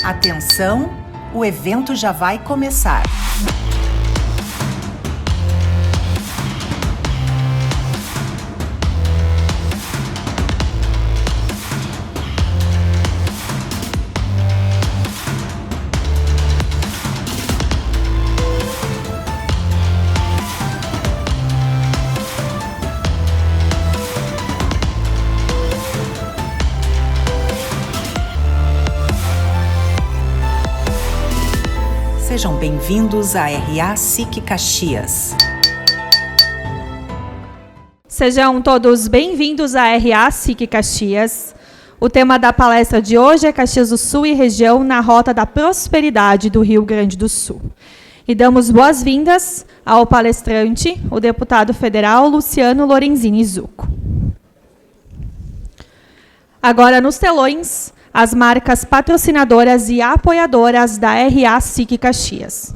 Atenção, o evento já vai começar. Sejam bem-vindos à RA SIC Caxias. Sejam todos bem-vindos à RA SIC Caxias. O tema da palestra de hoje é Caxias do Sul e região na rota da prosperidade do Rio Grande do Sul. E damos boas-vindas ao palestrante, o deputado federal Luciano Lorenzini Zucco. Agora nos telões, as marcas patrocinadoras e apoiadoras da RA SIC Caxias.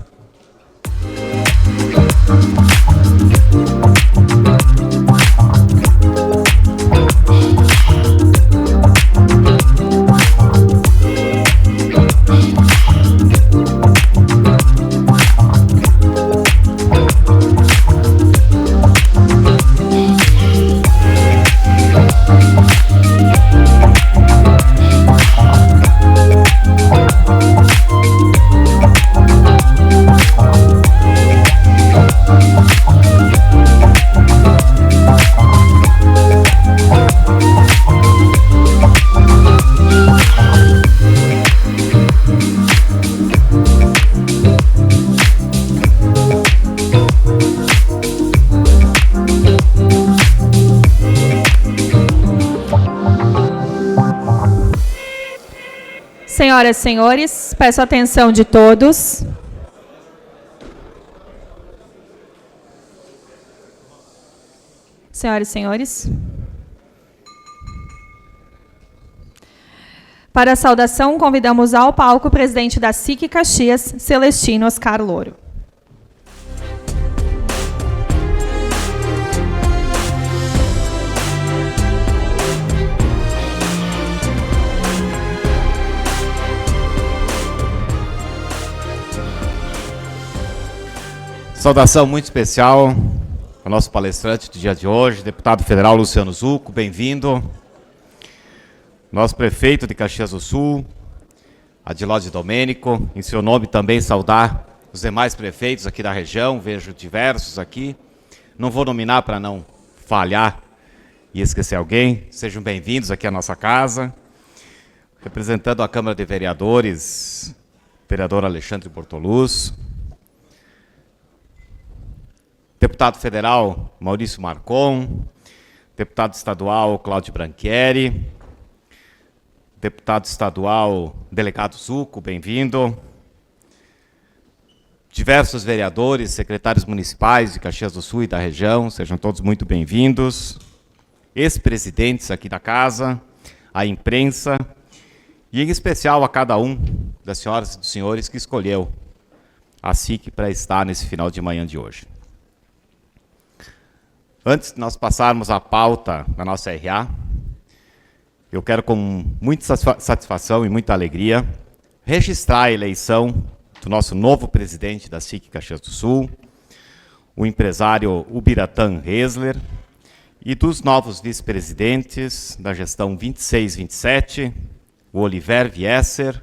Senhoras e senhores, peço a atenção de todos. Senhoras e senhores. Para a saudação, convidamos ao palco o presidente da SIC Caxias, Celestino Oscar Louro. Saudação muito especial ao nosso palestrante do dia de hoje, deputado federal Luciano Zucco, bem-vindo. Nosso prefeito de Caxias do Sul, Adilóide Domênico, em seu nome também saudar os demais prefeitos aqui da região, vejo diversos aqui. Não vou nominar para não falhar e esquecer alguém. Sejam bem-vindos aqui à nossa casa. Representando a Câmara de Vereadores, vereador Alexandre Bortoluz. Deputado federal Maurício Marcon, deputado estadual Cláudio Branchieri, deputado estadual delegado Zucco, bem-vindo. Diversos vereadores, secretários municipais de Caxias do Sul e da região, sejam todos muito bem-vindos. Ex-presidentes aqui da casa, a imprensa e em especial a cada um das senhoras e dos senhores que escolheu a SIC para estar nesse final de manhã de hoje. Antes de nós passarmos a pauta da nossa RA, eu quero com muita satisfação e muita alegria registrar a eleição do nosso novo presidente da SIC Caxias do Sul, o empresário Ubiratã Hesler, e dos novos vice-presidentes da gestão 26-27, o Oliver Viesser,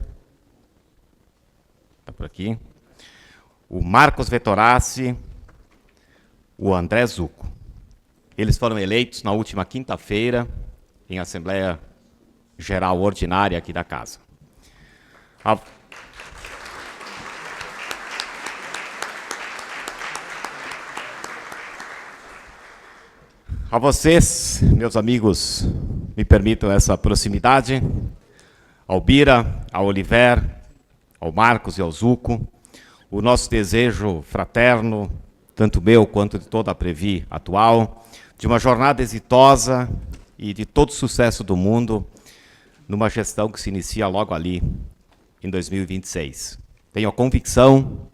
está por aqui, o Marcos Vettorassi, o André Zucco. Eles foram eleitos na última quinta-feira, em Assembleia Geral Ordinária aqui da Casa. A vocês, meus amigos, me permitam essa proximidade, ao Bira, ao Oliver, ao Marcos e ao Zucco, o nosso desejo fraterno, tanto meu quanto de toda a Previ atual, de uma jornada exitosa e de todo sucesso do mundo, numa gestão que se inicia logo ali, em 2026. Tenho a convicção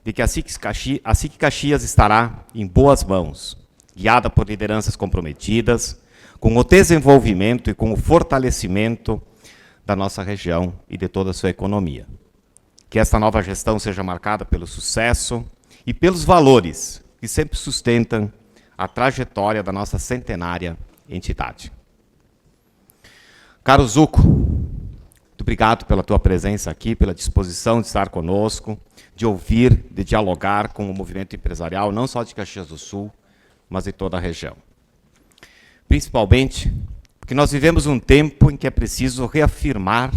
de que a SIC Caxias estará em boas mãos, guiada por lideranças comprometidas, com o desenvolvimento e com o fortalecimento da nossa região e de toda a sua economia. que esta nova gestão seja marcada pelo sucesso e pelos valores que sempre sustentam a trajetória da nossa centenária entidade. Caro Zucco, muito obrigado pela tua presença aqui, pela disposição de estar conosco, de ouvir, de dialogar com o movimento empresarial, não só de Caxias do Sul, mas de toda a região. Principalmente porque nós vivemos um tempo em que é preciso reafirmar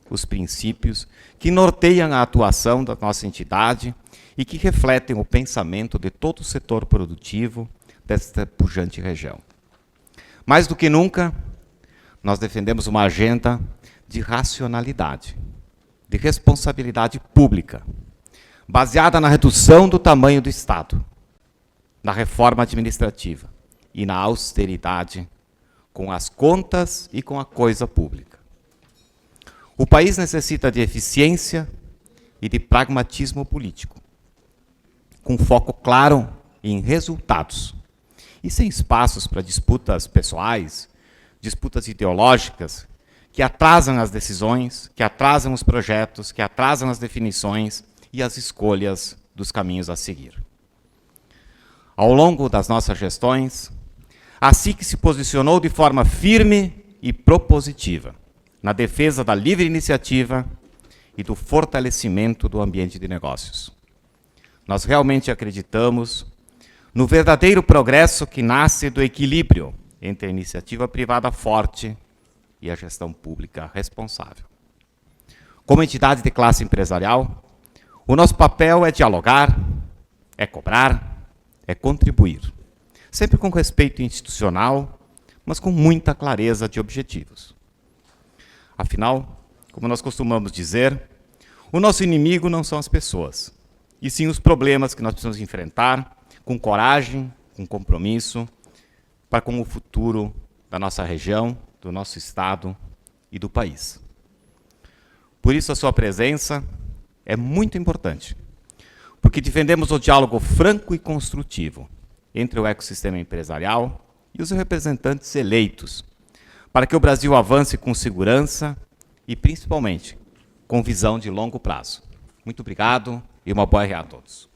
os princípios que norteiam a atuação da nossa entidade e que refletem o pensamento de todo o setor produtivo desta pujante região. Mais do que nunca, nós defendemos uma agenda de racionalidade, de responsabilidade pública, baseada na redução do tamanho do Estado, na reforma administrativa e na austeridade com as contas e com a coisa pública. O país necessita de eficiência e de pragmatismo político, com foco claro em resultados e sem espaços para disputas pessoais, disputas ideológicas que atrasam as decisões, que atrasam os projetos, que atrasam as definições e as escolhas dos caminhos a seguir. Ao longo das nossas gestões, a SIC se posicionou de forma firme e propositiva na defesa da livre iniciativa e do fortalecimento do ambiente de negócios. Nós realmente acreditamos no verdadeiro progresso que nasce do equilíbrio entre a iniciativa privada forte e a gestão pública responsável. Como entidade de classe empresarial, o nosso papel é dialogar, é cobrar, é contribuir, sempre com respeito institucional, mas com muita clareza de objetivos. Afinal, como nós costumamos dizer, o nosso inimigo não são as pessoas, e sim os problemas que nós precisamos enfrentar com coragem, com compromisso, para com o futuro da nossa região, do nosso Estado e do país. Por isso, a sua presença é muito importante, porque defendemos o diálogo franco e construtivo entre o ecossistema empresarial e os representantes eleitos, para que o Brasil avance com segurança e, principalmente, com visão de longo prazo. Muito obrigado e uma boa RA a todos.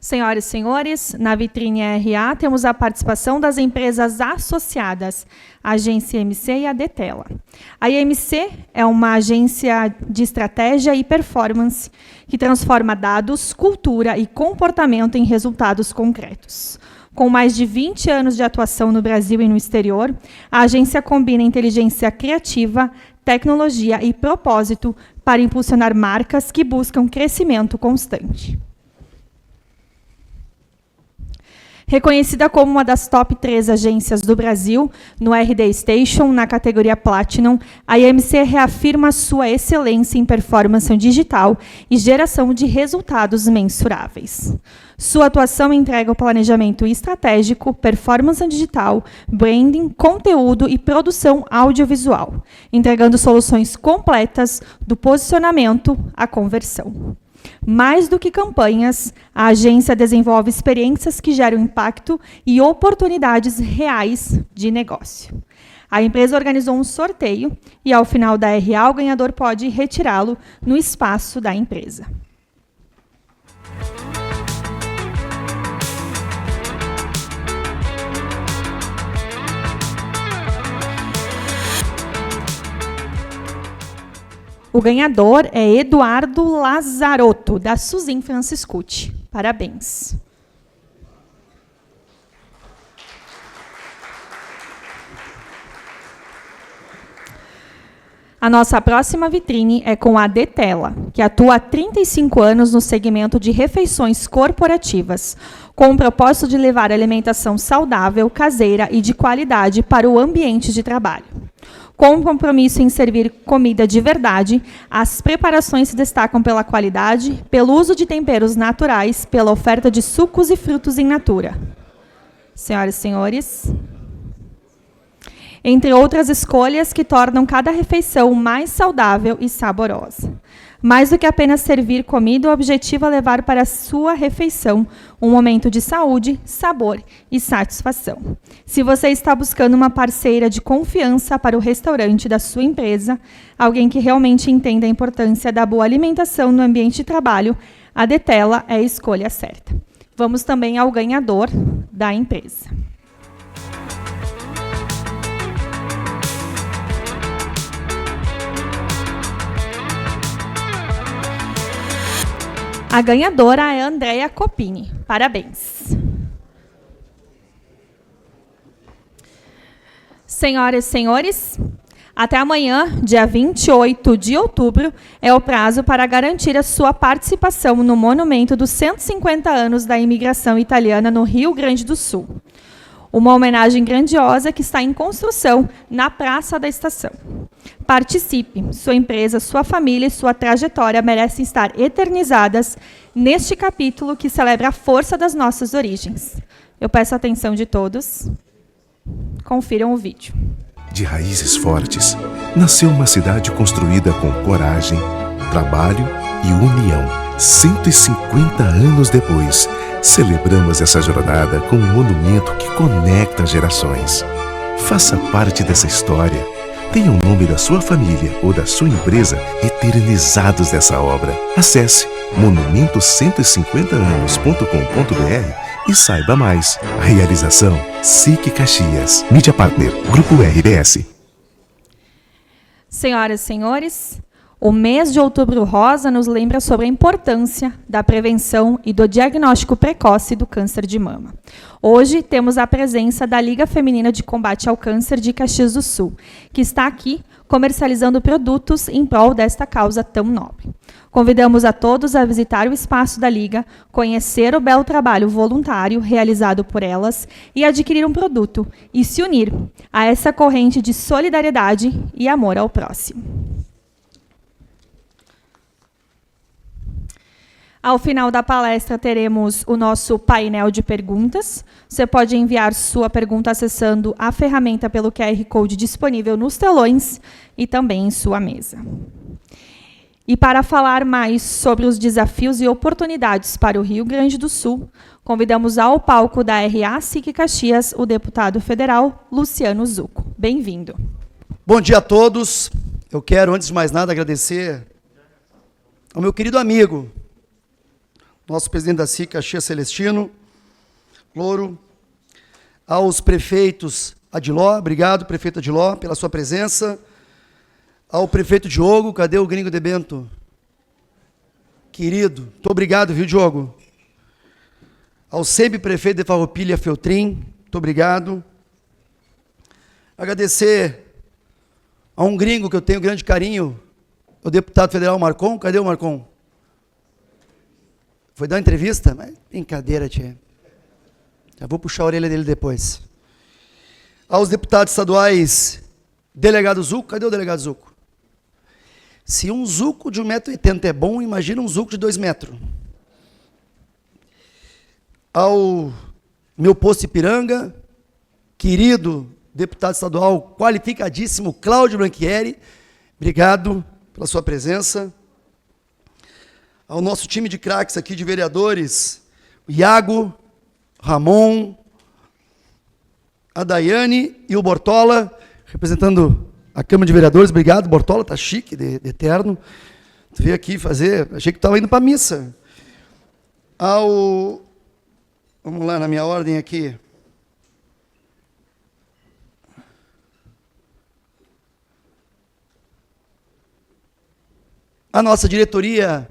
Senhoras e senhores, na vitrine RA temos a participação das empresas associadas, a Agência IMC e a Detela. A IMC é uma agência de estratégia e performance que transforma dados, cultura e comportamento em resultados concretos. Com mais de 20 anos de atuação no Brasil e no exterior, a agência combina inteligência criativa, tecnologia e propósito para impulsionar marcas que buscam crescimento constante. Reconhecida como uma das top 3 agências do Brasil no RD Station, na categoria Platinum, a IMC reafirma sua excelência em performance digital e geração de resultados mensuráveis. Sua atuação entrega o planejamento estratégico, performance digital, branding, conteúdo e produção audiovisual, entregando soluções completas do posicionamento à conversão. Mais do que campanhas, a agência desenvolve experiências que geram impacto e oportunidades reais de negócio. A empresa organizou um sorteio e, ao final da RA, o ganhador pode retirá-lo no espaço da empresa. O ganhador é Eduardo Lazarotto, da Suzin Franciscucci. Parabéns. A nossa próxima vitrine é com a Detela, que atua há 35 anos no segmento de refeições corporativas, com o propósito de levar alimentação saudável, caseira e de qualidade para o ambiente de trabalho. Com o compromisso em servir comida de verdade, as preparações se destacam pela qualidade, pelo uso de temperos naturais, pela oferta de sucos e frutos in natura. Senhoras e senhores, entre outras escolhas que tornam cada refeição mais saudável e saborosa. Mais do que apenas servir comida, o objetivo é levar para a sua refeição um momento de saúde, sabor e satisfação. Se você está buscando uma parceira de confiança para o restaurante da sua empresa, alguém que realmente entenda a importância da boa alimentação no ambiente de trabalho, a Detela é a escolha certa. Vamos também ao ganhador da empresa. A ganhadora é a Andrea Copini. Parabéns. Senhoras e senhores, até amanhã, dia 28 de outubro, é o prazo para garantir a sua participação no monumento dos 150 anos da imigração italiana no Rio Grande do Sul. Uma homenagem grandiosa que está em construção na Praça da Estação. Participe, sua empresa, sua família e sua trajetória merecem estar eternizadas neste capítulo que celebra a força das nossas origens. Eu peço a atenção de todos. Confiram o vídeo. De raízes fortes, nasceu uma cidade construída com coragem, trabalho e união. 150 anos depois, celebramos essa jornada com um monumento que conecta gerações. Faça parte dessa história. Tenha o nome da sua família ou da sua empresa eternizados nessa obra. Acesse monumento150anos.com.br e saiba mais. Realização SIC Caxias. Mídia Partner, Grupo RBS. Senhoras e senhores, o mês de Outubro Rosa nos lembra sobre a importância da prevenção e do diagnóstico precoce do câncer de mama. Hoje temos a presença da Liga Feminina de Combate ao Câncer de Caxias do Sul, que está aqui comercializando produtos em prol desta causa tão nobre. Convidamos a todos a visitar o espaço da Liga, conhecer o belo trabalho voluntário realizado por elas e adquirir um produto e se unir a essa corrente de solidariedade e amor ao próximo. Ao final da palestra, teremos o nosso painel de perguntas. Você pode enviar sua pergunta acessando a ferramenta pelo QR Code disponível nos telões e também em sua mesa. E para falar mais sobre os desafios e oportunidades para o Rio Grande do Sul, convidamos ao palco da RA SIC Caxias o deputado federal Luciano Zucco. Bem-vindo. Bom dia a todos. Eu quero, antes de mais nada, agradecer ao meu querido amigo, nosso presidente da SIC Caxias Celestino, Louro, aos prefeitos Adiló, obrigado, prefeito Adiló, pela sua presença, ao prefeito Diogo, cadê o gringo de Bento? Querido, muito obrigado, viu, Diogo? Ao sempre prefeito de Farroupilha, Feltrin, muito obrigado. Agradecer a um gringo que eu tenho grande carinho, o deputado federal Marcon, cadê o Marcon? Foi dar uma entrevista? Mas brincadeira, tia. Já vou puxar a orelha dele depois. Aos deputados estaduais, delegado Zucco, cadê o delegado Zucco? Se um Zucco de 1,80 m é bom, imagina um Zucco de 2 metros. Ao meu posto Ipiranga, querido deputado estadual qualificadíssimo, Cláudio Branchieri, obrigado pela sua presença. Ao nosso time de craques aqui de vereadores, o Iago, Ramon, a Daiane e o Bortola, representando a Câmara de Vereadores. Obrigado, Bortola, tá chique, de terno. Tu veio aqui fazer, achei que tu estava indo para a missa. Vamos lá, na minha ordem aqui. A nossa diretoria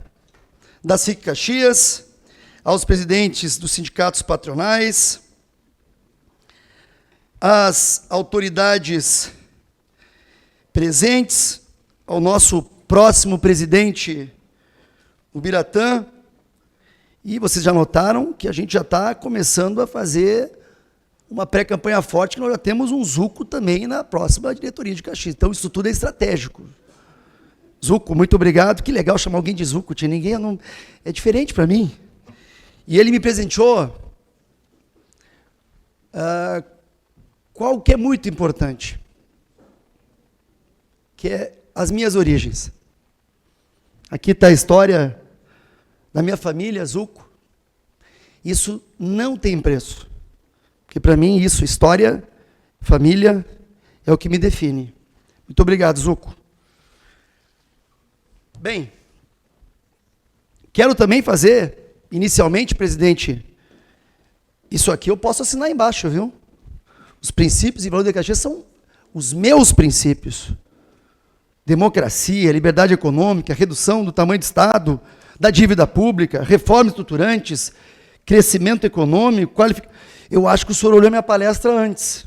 da SIC Caxias, aos presidentes dos sindicatos patronais, às autoridades presentes, ao nosso próximo presidente, o Biratã, e vocês já notaram que a gente já está começando a fazer uma pré-campanha forte, que nós já temos um Zucco também na próxima diretoria de Caxias. Então, isso tudo é estratégico. Zucco, muito obrigado. Que legal chamar alguém de Zucco. Tinha ninguém, não, é diferente para mim. E ele me presenteou qual que é muito importante, que é as minhas origens. Aqui está a história da minha família, Zuco. Isso não tem preço. Porque para mim isso, história, família, é o que me define. Muito obrigado, Zuco. Bem, quero também fazer, inicialmente, presidente, isso aqui eu posso assinar embaixo, viu? Os princípios e valores de Caxias são os meus princípios. Democracia, liberdade econômica, redução do tamanho do Estado, da dívida pública, reformas estruturantes, crescimento econômico, Eu acho que o senhor olhou minha palestra antes.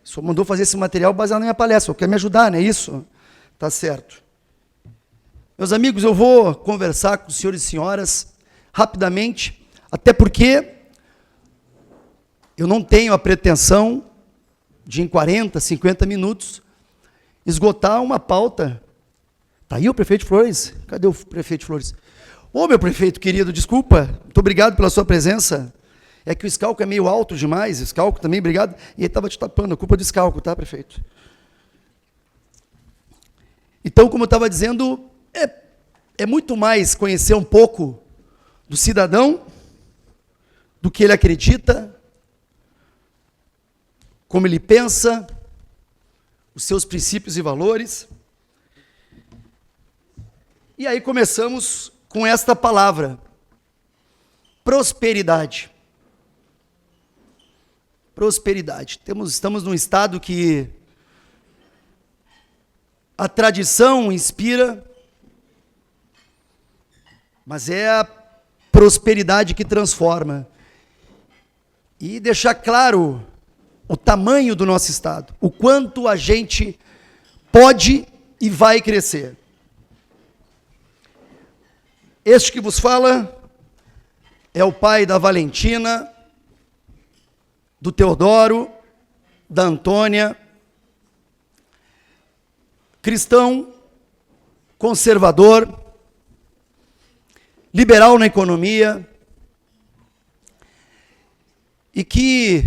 O senhor mandou fazer esse material baseado na minha palestra. O senhor quer me ajudar, não é isso? Tá certo. Meus amigos, eu vou conversar com os senhores e senhoras rapidamente, até porque eu não tenho a pretensão de, em 40, 50 minutos, esgotar uma pauta. Está aí o prefeito Flores? Cadê o prefeito Flores? Ô, meu prefeito querido, desculpa, muito obrigado pela sua presença. É que o escalco é meio alto demais, o escalco também, obrigado. E ele estava te tapando, a culpa do escalco, tá, prefeito? Então, como eu estava dizendo, é muito mais conhecer um pouco do cidadão, do que ele acredita, como ele pensa, os seus princípios e valores. E aí começamos com esta palavra, prosperidade. Prosperidade. Estamos num estado que a tradição inspira, mas é a prosperidade que transforma. E deixar claro o tamanho do nosso estado, o quanto a gente pode e vai crescer. Este que vos fala é o pai da Valentina, do Teodoro, da Antônia, cristão, conservador, liberal na economia, e que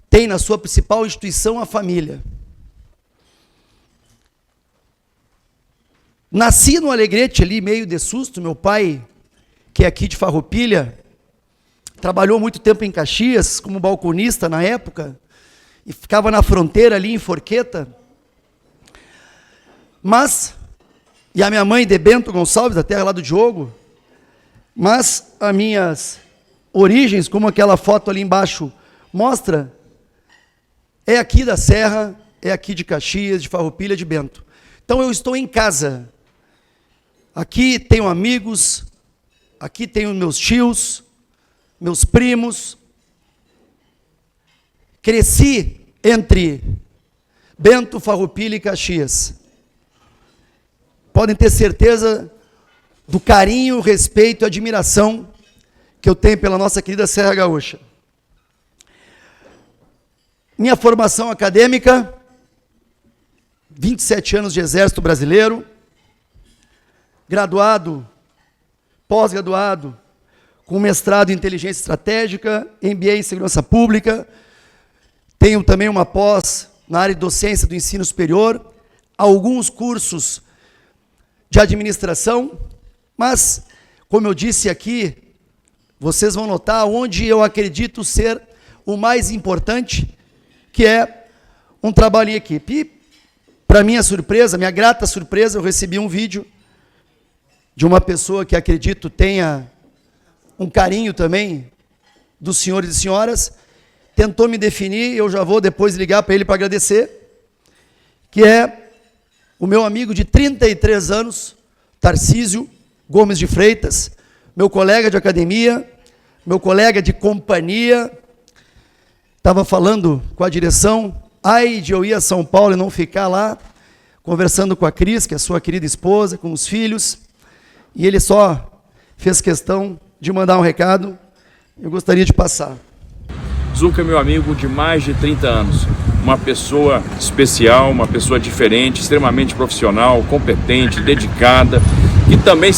tem na sua principal instituição a família. Nasci no Alegrete ali, meio de susto, meu pai, que é aqui de Farroupilha, trabalhou muito tempo em Caxias, como balconista na época, e ficava na fronteira ali em Forqueta. E a minha mãe de Bento Gonçalves, da terra lá do Diogo, mas as minhas origens, como aquela foto ali embaixo mostra, é aqui da Serra, é aqui de Caxias, de Farroupilha, de Bento. Então eu estou em casa. Aqui tenho amigos, aqui tenho meus tios, meus primos. Cresci entre Bento, Farroupilha e Caxias. Podem ter certeza do carinho, respeito e admiração que eu tenho pela nossa querida Serra Gaúcha. Minha formação acadêmica, 27 anos de Exército Brasileiro, graduado, pós-graduado, com mestrado em Inteligência Estratégica, MBA em Segurança Pública, tenho também uma pós na área de docência do ensino superior, alguns cursos de administração, mas, como eu disse aqui, vocês vão notar onde eu acredito ser o mais importante, que é um trabalho em equipe. E, para minha surpresa, minha grata surpresa, eu recebi um vídeo de uma pessoa que acredito tenha um carinho também dos senhores e senhoras, tentou me definir, eu já vou depois ligar para ele para agradecer, que é o meu amigo de 33 anos, Tarcísio Gomes de Freitas, meu colega de academia, meu colega de companhia. Estava falando com a direção, de eu ir a São Paulo e não ficar lá, conversando com a Cris, que é a sua querida esposa, com os filhos, e ele só fez questão de mandar um recado, eu gostaria de passar. Zuca é meu amigo de mais de 30 anos, uma pessoa especial, uma pessoa diferente, extremamente profissional, competente, dedicada, que também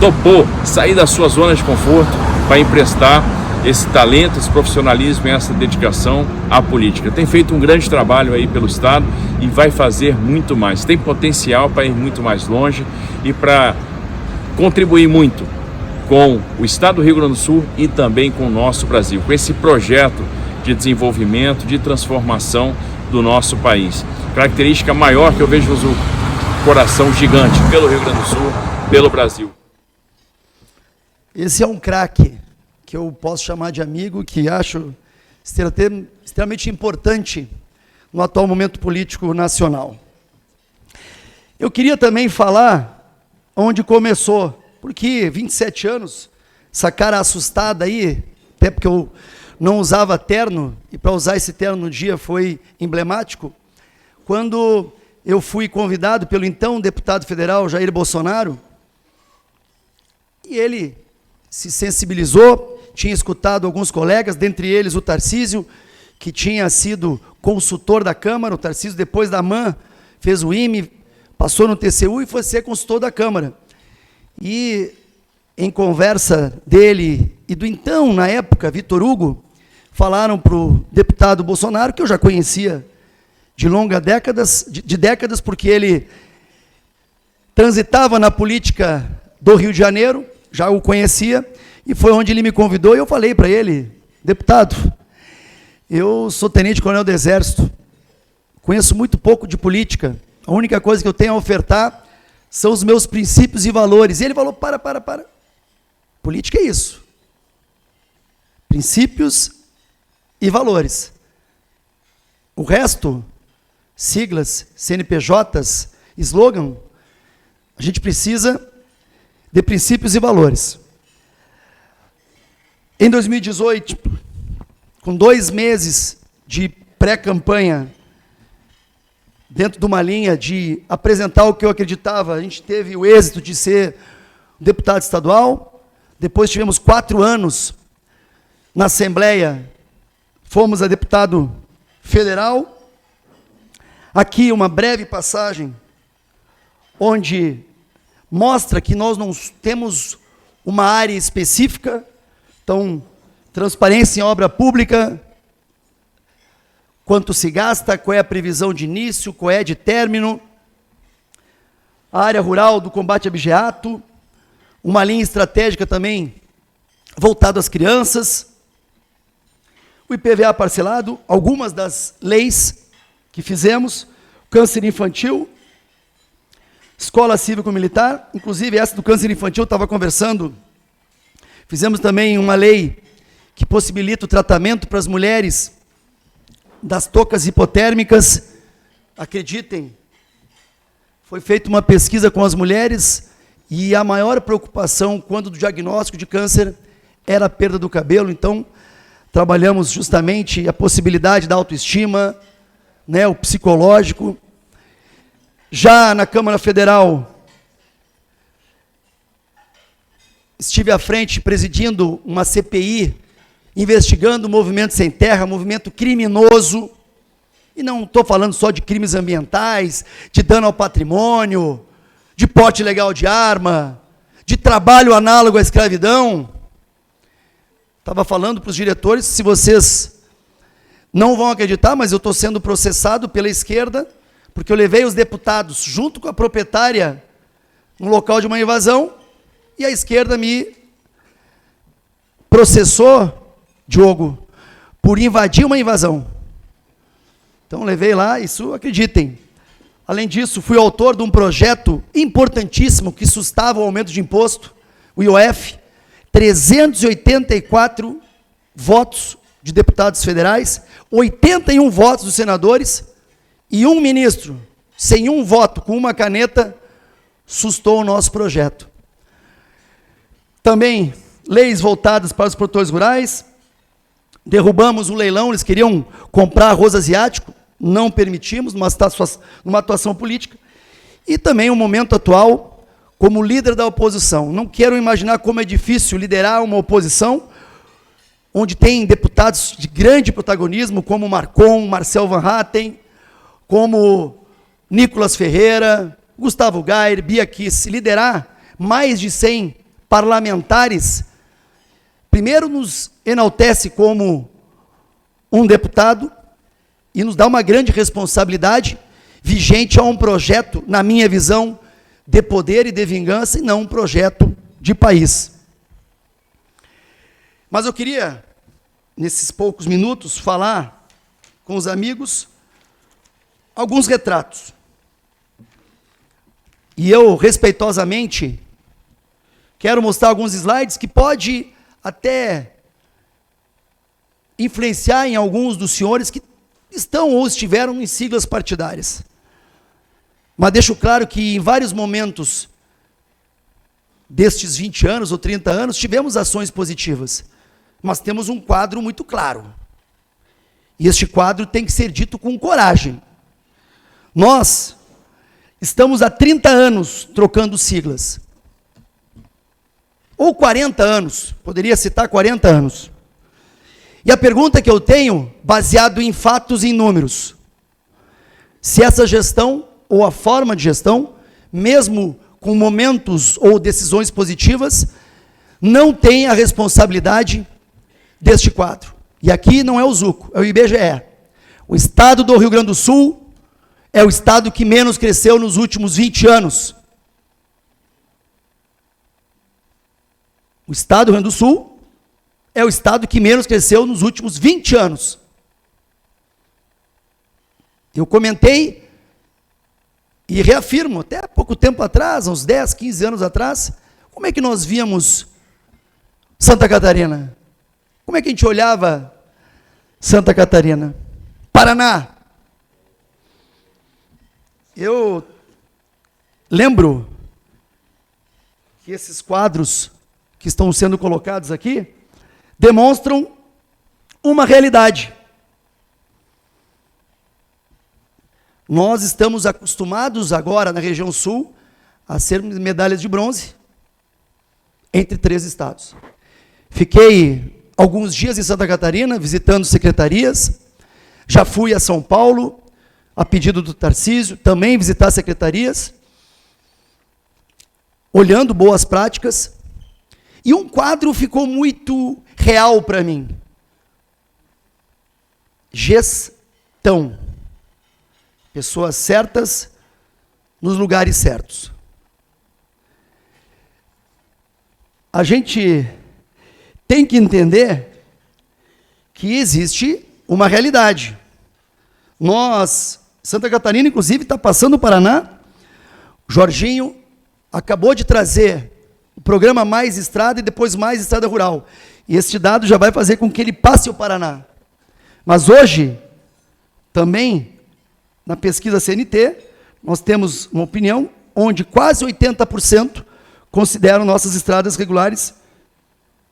topou sair da sua zona de conforto para emprestar esse talento, esse profissionalismo e essa dedicação à política. Tem feito um grande trabalho aí pelo Estado e vai fazer muito mais. Tem potencial para ir muito mais longe e para contribuir muito com o Estado do Rio Grande do Sul e também com o nosso Brasil, com esse projeto de desenvolvimento, de transformação do nosso país. Característica maior que eu vejo no coração gigante pelo Rio Grande do Sul, pelo Brasil. Esse é um craque que eu posso chamar de amigo, que acho extremamente importante no atual momento político nacional. Eu queria também falar onde começou, porque 27 anos, essa cara assustada aí, até porque eu não usava terno, e para usar esse terno no dia foi emblemático, quando eu fui convidado pelo então deputado federal Jair Bolsonaro, e ele se sensibilizou, tinha escutado alguns colegas, dentre eles o Tarcísio, que tinha sido consultor da Câmara. O Tarcísio, depois da AMAN, fez o IME, passou no TCU e foi ser consultor da Câmara. E, em conversa dele e do então, na época, Vitor Hugo, falaram para o deputado Bolsonaro, que eu já conhecia de décadas, porque ele transitava na política do Rio de Janeiro, já o conhecia, e foi onde ele me convidou, e eu falei para ele: deputado, eu sou tenente-coronel do Exército, conheço muito pouco de política, a única coisa que eu tenho a ofertar são os meus princípios e valores. E ele falou: para, política é isso, princípios e valores, o resto, siglas, CNPJs, slogan, a gente precisa de princípios e valores. Em 2018, com 2 meses de pré-campanha, dentro de uma linha de apresentar o que eu acreditava, a gente teve o êxito de ser deputado estadual, depois tivemos 4 anos na Assembleia, fomos a deputado federal. Aqui uma breve passagem, onde mostra que nós não temos uma área específica. Então, transparência em obra pública, quanto se gasta, qual é a previsão de início, qual é de término, a área rural do combate a abigeato, uma linha estratégica também voltada às crianças, o IPVA parcelado, algumas das leis que fizemos, câncer infantil, escola cívico-militar, inclusive essa do câncer infantil, eu estava conversando. Fizemos também uma lei que possibilita o tratamento para as mulheres das tocas hipotérmicas. Acreditem, foi feita uma pesquisa com as mulheres e a maior preocupação quando do diagnóstico de câncer era a perda do cabelo. Então, trabalhamos justamente a possibilidade da autoestima, né, o psicológico. Já na Câmara Federal, estive à frente presidindo uma CPI, investigando o movimento sem terra, movimento criminoso, e não estou falando só de crimes ambientais, de dano ao patrimônio, de porte ilegal de arma, de trabalho análogo à escravidão. Estava falando para os diretores, se vocês não vão acreditar, mas eu estou sendo processado pela esquerda, porque eu levei os deputados junto com a proprietária no local de uma invasão, e a esquerda me processou, Diogo, por invadir uma invasão. Então, levei lá, isso acreditem. Além disso, fui autor de um projeto importantíssimo que sustava o aumento de imposto, o IOF, 384 votos de deputados federais, 81 votos dos senadores, e um ministro, sem um voto, com uma caneta, sustou o nosso projeto. Também, leis voltadas para os produtores rurais, derrubamos o leilão, eles queriam comprar arroz asiático, não permitimos, numa atuação política, e também o momento atual, como líder da oposição. Não quero imaginar como é difícil liderar uma oposição, onde tem deputados de grande protagonismo, como Marcon, Marcel Van Hatten, como Nicolas Ferreira, Gustavo Gayer, Bia Kiss. Liderar mais de 100 parlamentares primeiro nos enaltece como um deputado e nos dá uma grande responsabilidade vigente a um projeto, na minha visão, de poder e de vingança, e não um projeto de país. Mas eu queria, nesses poucos minutos, falar com os amigos alguns retratos. E eu, respeitosamente, quero mostrar alguns slides que pode até influenciar em alguns dos senhores que estão ou estiveram em siglas partidárias. Mas deixo claro que em vários momentos destes 20 anos ou 30 anos, tivemos ações positivas. Mas temos um quadro muito claro. E este quadro tem que ser dito com coragem. Nós estamos há 30 anos trocando siglas. Ou 40 anos, poderia citar 40 anos. E a pergunta que eu tenho, baseado em fatos e em números, se essa gestão, ou a forma de gestão, mesmo com momentos ou decisões positivas, não tem a responsabilidade deste quadro. E aqui não é o Zuco, é o IBGE. O estado do Rio Grande do Sul é o estado que menos cresceu nos últimos 20 anos. O estado do Rio Grande do Sul é o estado que menos cresceu nos últimos 20 anos. Eu comentei e reafirmo, até há pouco tempo atrás, uns 10, 15 anos atrás, como é que nós víamos Santa Catarina? Como é que a gente olhava Santa Catarina? Paraná. Eu lembro que esses quadros que estão sendo colocados aqui demonstram uma realidade. Nós estamos acostumados agora na região sul a sermos medalhas de bronze entre 3 estados. Fiquei alguns dias em Santa Catarina visitando secretarias, já fui a São Paulo, a pedido do Tarcísio, também visitar secretarias, olhando boas práticas, e um quadro ficou muito real para mim. Gestão. Pessoas certas nos lugares certos. A gente tem que entender que existe uma realidade. Nós, Santa Catarina, inclusive, está passando o Paraná. O Jorginho acabou de trazer o programa Mais Estrada e depois Mais Estrada Rural. E este dado já vai fazer com que ele passe o Paraná. Mas hoje, também, na pesquisa CNT, nós temos uma opinião onde quase 80% consideram nossas estradas regulares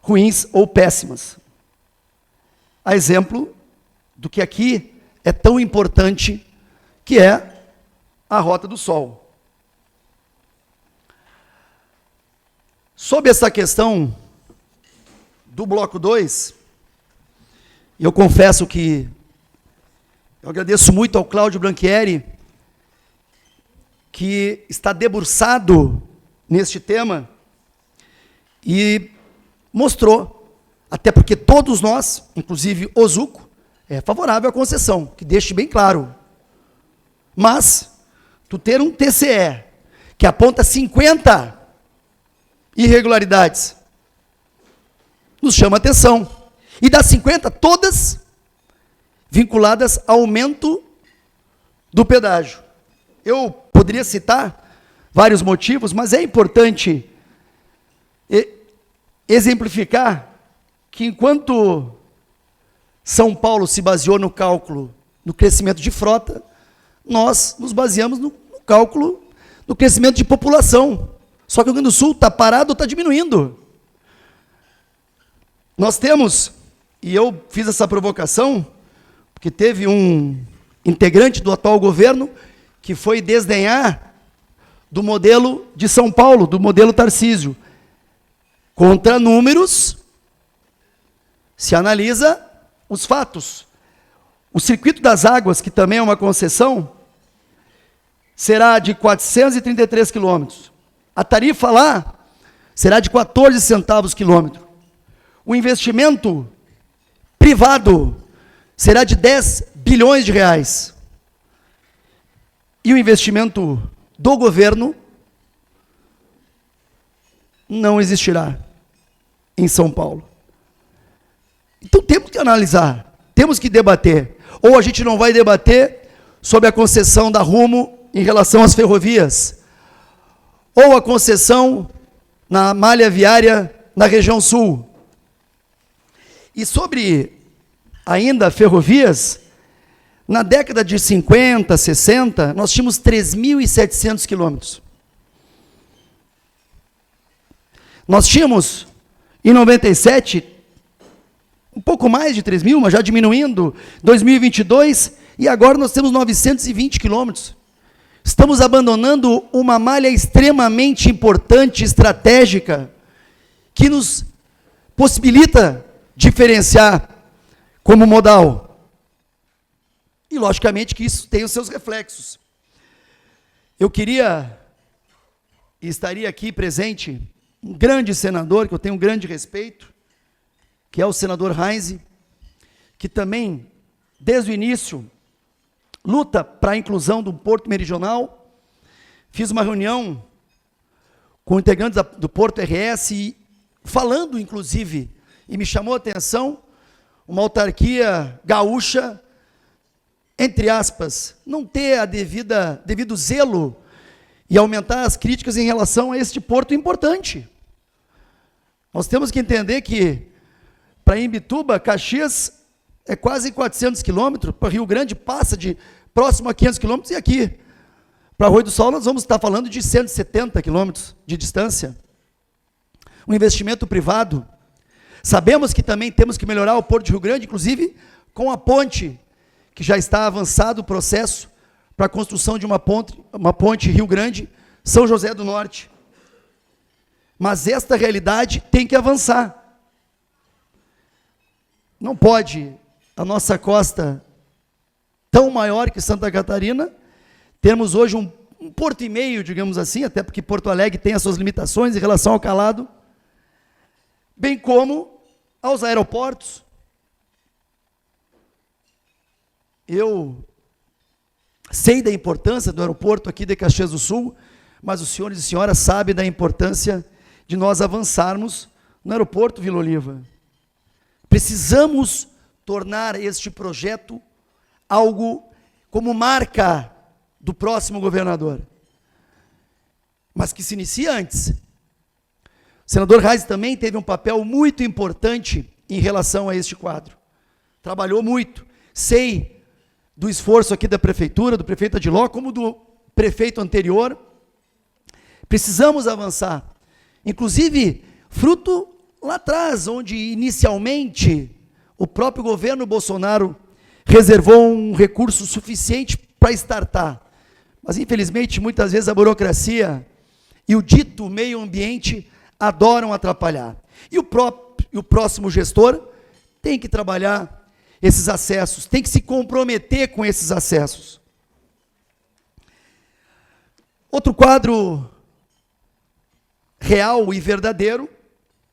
ruins ou péssimas. A exemplo do que aqui é tão importante, que é a Rota do Sol. Sobre essa questão do bloco 2, eu confesso que eu agradeço muito ao Cláudio Branchieri, que está debruçado neste tema e mostrou, até porque todos nós, inclusive o Zuco, é favorável à concessão, que deixe bem claro. Mas, tu ter um TCE que aponta 50 irregularidades, nos chama a atenção. E das 50, todas vinculadas ao aumento do pedágio. Eu poderia citar vários motivos, mas é importante exemplificar que enquanto São Paulo se baseou no cálculo do crescimento de frota, nós nos baseamos no cálculo do crescimento de população. Só que o Rio Grande do Sul está parado ou está diminuindo. Nós temos, e eu fiz essa provocação, porque teve um integrante do atual governo que foi desdenhar do modelo de São Paulo, do modelo Tarcísio. Contra números, se analisa os fatos. O Circuito das Águas, que também é uma concessão, será de 433 quilômetros. A tarifa lá será de 14 centavos quilômetro. o investimento privado será de 10 bilhões de reais. E o investimento do governo não existirá em São Paulo. Então temos que analisar, temos que debater. Ou a gente não vai debater sobre a concessão da Rumo em relação às ferrovias, ou a concessão na malha viária na região sul. E sobre ainda ferrovias, na década de 50, 60, nós tínhamos 3.700 quilômetros. Nós tínhamos, em 97, um pouco mais de 3 mil, mas já diminuindo, 2022, e agora nós temos 920 quilômetros. Estamos abandonando uma malha extremamente importante, estratégica, que nos possibilita diferenciar como modal. E, logicamente, que isso tem os seus reflexos. Eu queria, e estaria aqui presente, um grande senador, que eu tenho um grande respeito, que é o senador Heinz, que também, desde o início, luta para a inclusão do Porto Meridional. Fiz uma reunião com integrantes do Porto RS, falando, inclusive, e me chamou a atenção, uma autarquia gaúcha, entre aspas, não ter devido zelo e aumentar as críticas em relação a este porto importante. Nós temos que entender que, para Imbituba, Caxias é quase 400 quilômetros, para Rio Grande passa de próximo a 500 quilômetros, e aqui, para Arroio do Sol, nós vamos estar falando de 170 quilômetros de distância. Um investimento privado. Sabemos que também temos que melhorar o Porto de Rio Grande, inclusive com a ponte, que já está avançado o processo para a construção de uma ponte Rio Grande, São José do Norte. Mas esta realidade tem que avançar. Não pode a nossa costa, tão maior que Santa Catarina, termos hoje um porto e meio, digamos assim, até porque Porto Alegre tem as suas limitações em relação ao calado, bem como aos aeroportos. Eu sei da importância do aeroporto aqui de Caxias do Sul, mas os senhores e senhoras sabem da importância de nós avançarmos no aeroporto Vila Oliva. Precisamos tornar este projeto algo como marca do próximo governador, mas que se inicie antes. O senador Reis também teve um papel muito importante em relação a este quadro. Trabalhou muito. Sei do esforço aqui da prefeitura, do prefeito Adiló, como do prefeito anterior. Precisamos avançar. Inclusive, fruto lá atrás, onde inicialmente o próprio governo Bolsonaro reservou um recurso suficiente para startar. Mas, infelizmente, muitas vezes a burocracia e o dito meio ambiente adoram atrapalhar. E o próximo gestor tem que trabalhar esses acessos, tem que se comprometer com esses acessos. Outro quadro real e verdadeiro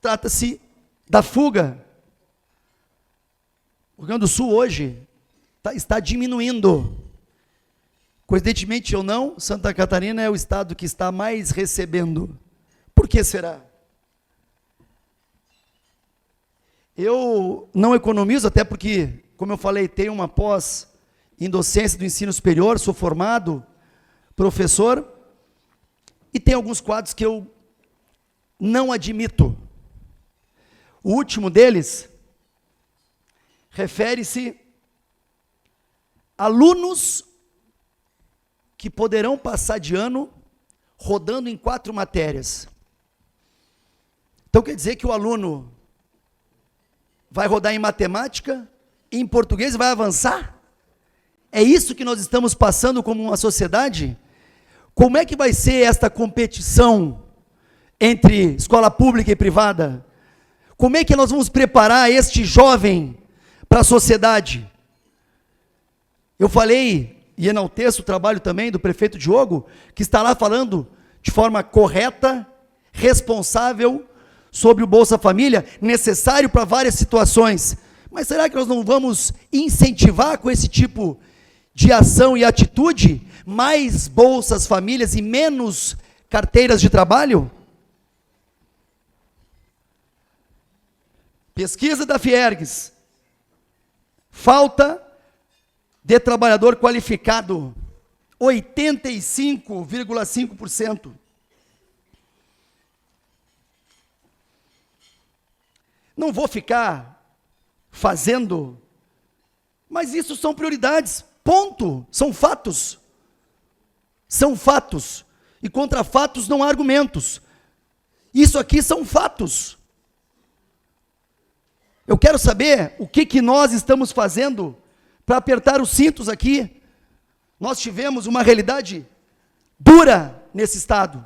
trata-se da fuga. O Rio Grande do Sul hoje está diminuindo. Coincidentemente ou não, Santa Catarina é o estado que está mais recebendo. Por que será? Eu não economizo, até porque, como eu falei, tenho uma pós em docência do ensino superior, sou formado professor, e tem alguns quadros que eu não admito. O último deles refere-se a alunos que poderão passar de ano rodando em 4 matérias. Então quer dizer que o aluno vai rodar em matemática, em português e vai avançar? É isso que nós estamos passando como uma sociedade? Como é que vai ser esta competição entre escola pública e privada? Como é que nós vamos preparar este jovem para a sociedade? Eu falei, e enalteço o trabalho também do prefeito Diogo, que está lá falando de forma correta, responsável, sobre o Bolsa Família, necessário para várias situações. Mas será que nós não vamos incentivar com esse tipo de ação e atitude mais bolsas famílias e menos carteiras de trabalho? Pesquisa da Fiergs. Falta de trabalhador qualificado, 85,5%. Não vou ficar fazendo, mas isso são prioridades, ponto, são fatos. São fatos, e contra fatos não há argumentos. Isso aqui são fatos. Eu quero saber o que nós estamos fazendo para apertar os cintos aqui. Nós tivemos uma realidade dura nesse estado,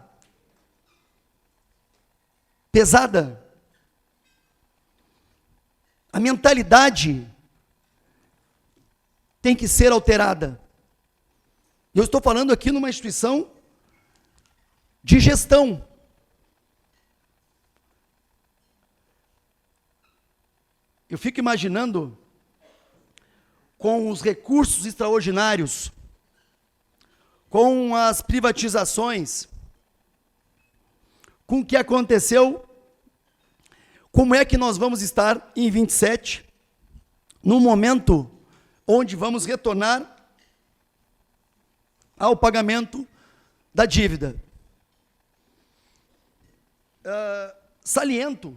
pesada. A mentalidade tem que ser alterada. Eu estou falando aqui numa instituição de gestão. Eu fico imaginando, com os recursos extraordinários, com as privatizações, com o que aconteceu, como é que nós vamos estar em 27, no momento onde vamos retornar ao pagamento da dívida. Saliento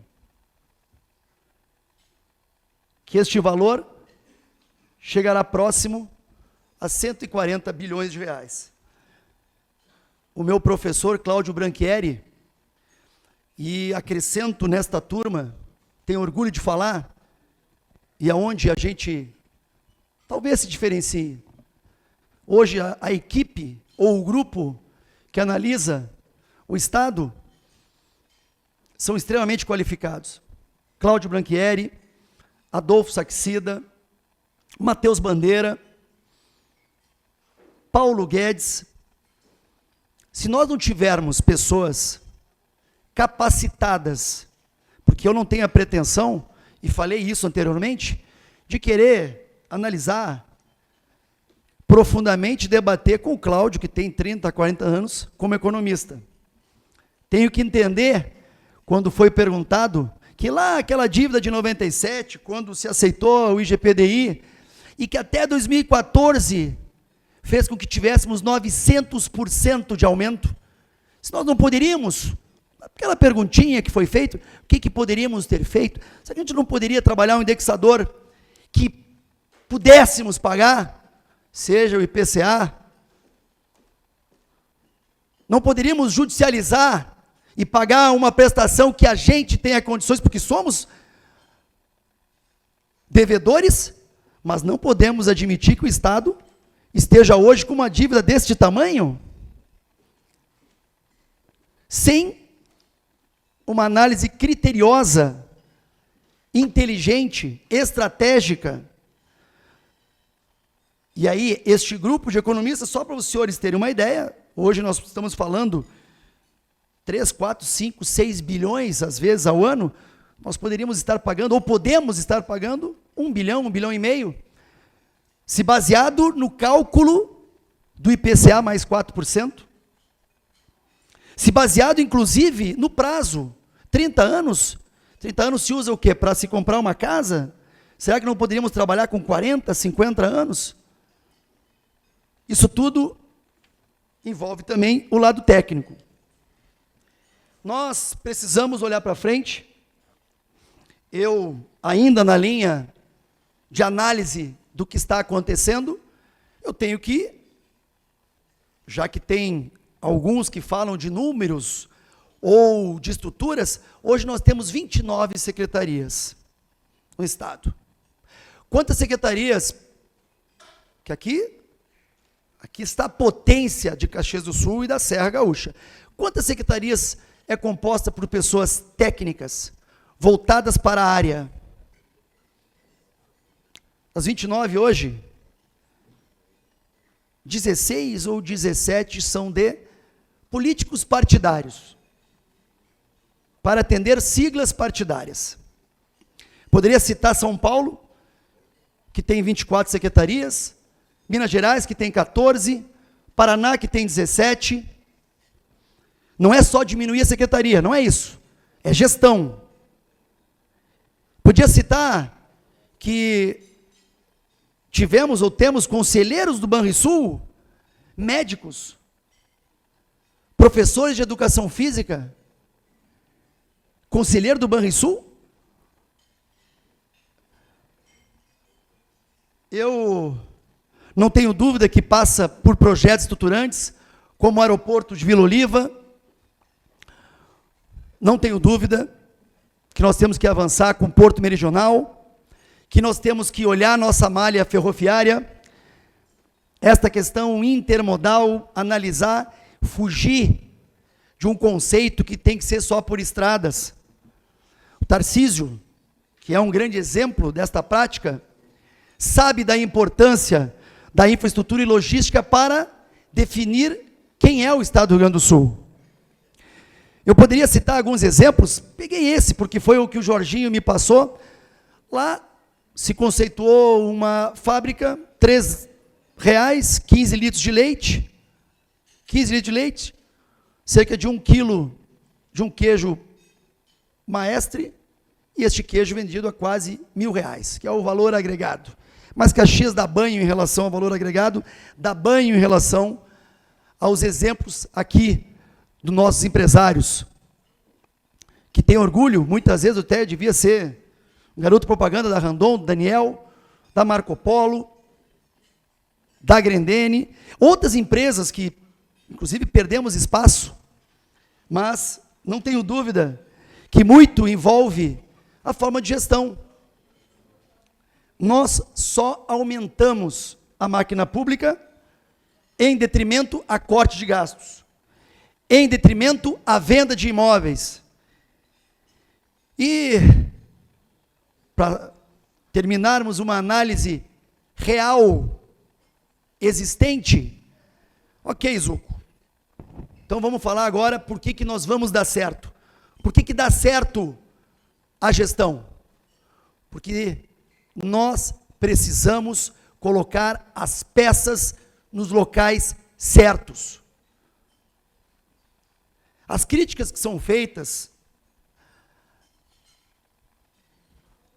que este valor chegará próximo a 140 bilhões de reais. O meu professor Cláudio Branchieri, e acrescento nesta turma, tenho orgulho de falar, e aonde a gente talvez se diferencie. Hoje a equipe ou o grupo que analisa o Estado são extremamente qualificados. Cláudio Branchieri, Adolfo Saxida, Matheus Bandeira, Paulo Guedes. Se nós não tivermos pessoas capacitadas, porque eu não tenho a pretensão, e falei isso anteriormente, de querer analisar profundamente, debater com o Cláudio, que tem 30, 40 anos, como economista. Tenho que entender, quando foi perguntado, que lá aquela dívida de 97, quando se aceitou o IGPDI, e que até 2014 fez com que tivéssemos 900% de aumento, se nós não poderíamos, aquela perguntinha que foi feita, o que poderíamos ter feito? Se a gente não poderia trabalhar um indexador que pudéssemos pagar, seja o IPCA, não poderíamos judicializar e pagar uma prestação que a gente tenha condições, porque somos devedores, mas não podemos admitir que o Estado esteja hoje com uma dívida deste tamanho, sem uma análise criteriosa, inteligente, estratégica. E aí, este grupo de economistas, só para os senhores terem uma ideia, hoje nós estamos falando 3, 4, 5, 6 bilhões, às vezes, ao ano, nós poderíamos estar pagando, ou podemos estar pagando, 1 bilhão, 1 bilhão e meio, se baseado no cálculo do IPCA mais 4%, se baseado, inclusive, no prazo, 30 anos se usa o quê? Para se comprar uma casa? Será que não poderíamos trabalhar com 40, 50 anos? Isso tudo envolve também o lado técnico. Nós precisamos olhar para frente. Eu, ainda na linha de análise do que está acontecendo, eu tenho que, já que tem alguns que falam de números ou de estruturas, hoje nós temos 29 secretarias no Estado. Quantas secretarias? Que aqui está a potência de Caxias do Sul e da Serra Gaúcha. Quantas secretarias é composta por pessoas técnicas, voltadas para a área? As 29 hoje, 16 ou 17 são de políticos partidários. para atender siglas partidárias. Poderia citar São Paulo, que tem 24 secretarias, Minas Gerais, que tem 14, Paraná, que tem 17. Não é só diminuir a secretaria, não é isso. É gestão. Podia citar que tivemos ou temos conselheiros do Banrisul, médicos, professores de educação física, conselheiro do Banrisul. Eu não tenho dúvida que passa por projetos estruturantes, como o aeroporto de Vila Oliva. Não tenho dúvida que nós temos que avançar com o Porto Meridional, que nós temos que olhar nossa malha ferroviária, esta questão intermodal, analisar, fugir de um conceito que tem que ser só por estradas. O Tarcísio, que é um grande exemplo desta prática, sabe da importância da infraestrutura e logística para definir quem é o Estado do Rio Grande do Sul. Eu poderia citar alguns exemplos, peguei esse, porque foi o que o Jorginho me passou. Lá se conceituou uma fábrica, R$3, 15 litros de leite, 15 litros de leite, cerca de 1 quilo de um queijo maestre, e este queijo vendido a quase R$1.000, que é o valor agregado. Mas Caxias dá banho em relação ao valor agregado, dá banho em relação aos exemplos aqui dos nossos empresários, que têm orgulho, muitas vezes até devia ser um garoto propaganda da Randon, do Daniel, da Marco Polo, da Grendene, outras empresas que, inclusive, perdemos espaço, mas não tenho dúvida que muito envolve a forma de gestão. Nós só aumentamos a máquina pública em detrimento a corte de gastos, em detrimento à venda de imóveis. E, para terminarmos uma análise real, existente, ok, Zuco, então vamos falar agora por que nós vamos dar certo. Por que dá certo a gestão? Porque nós precisamos colocar as peças nos locais certos. As críticas que são feitas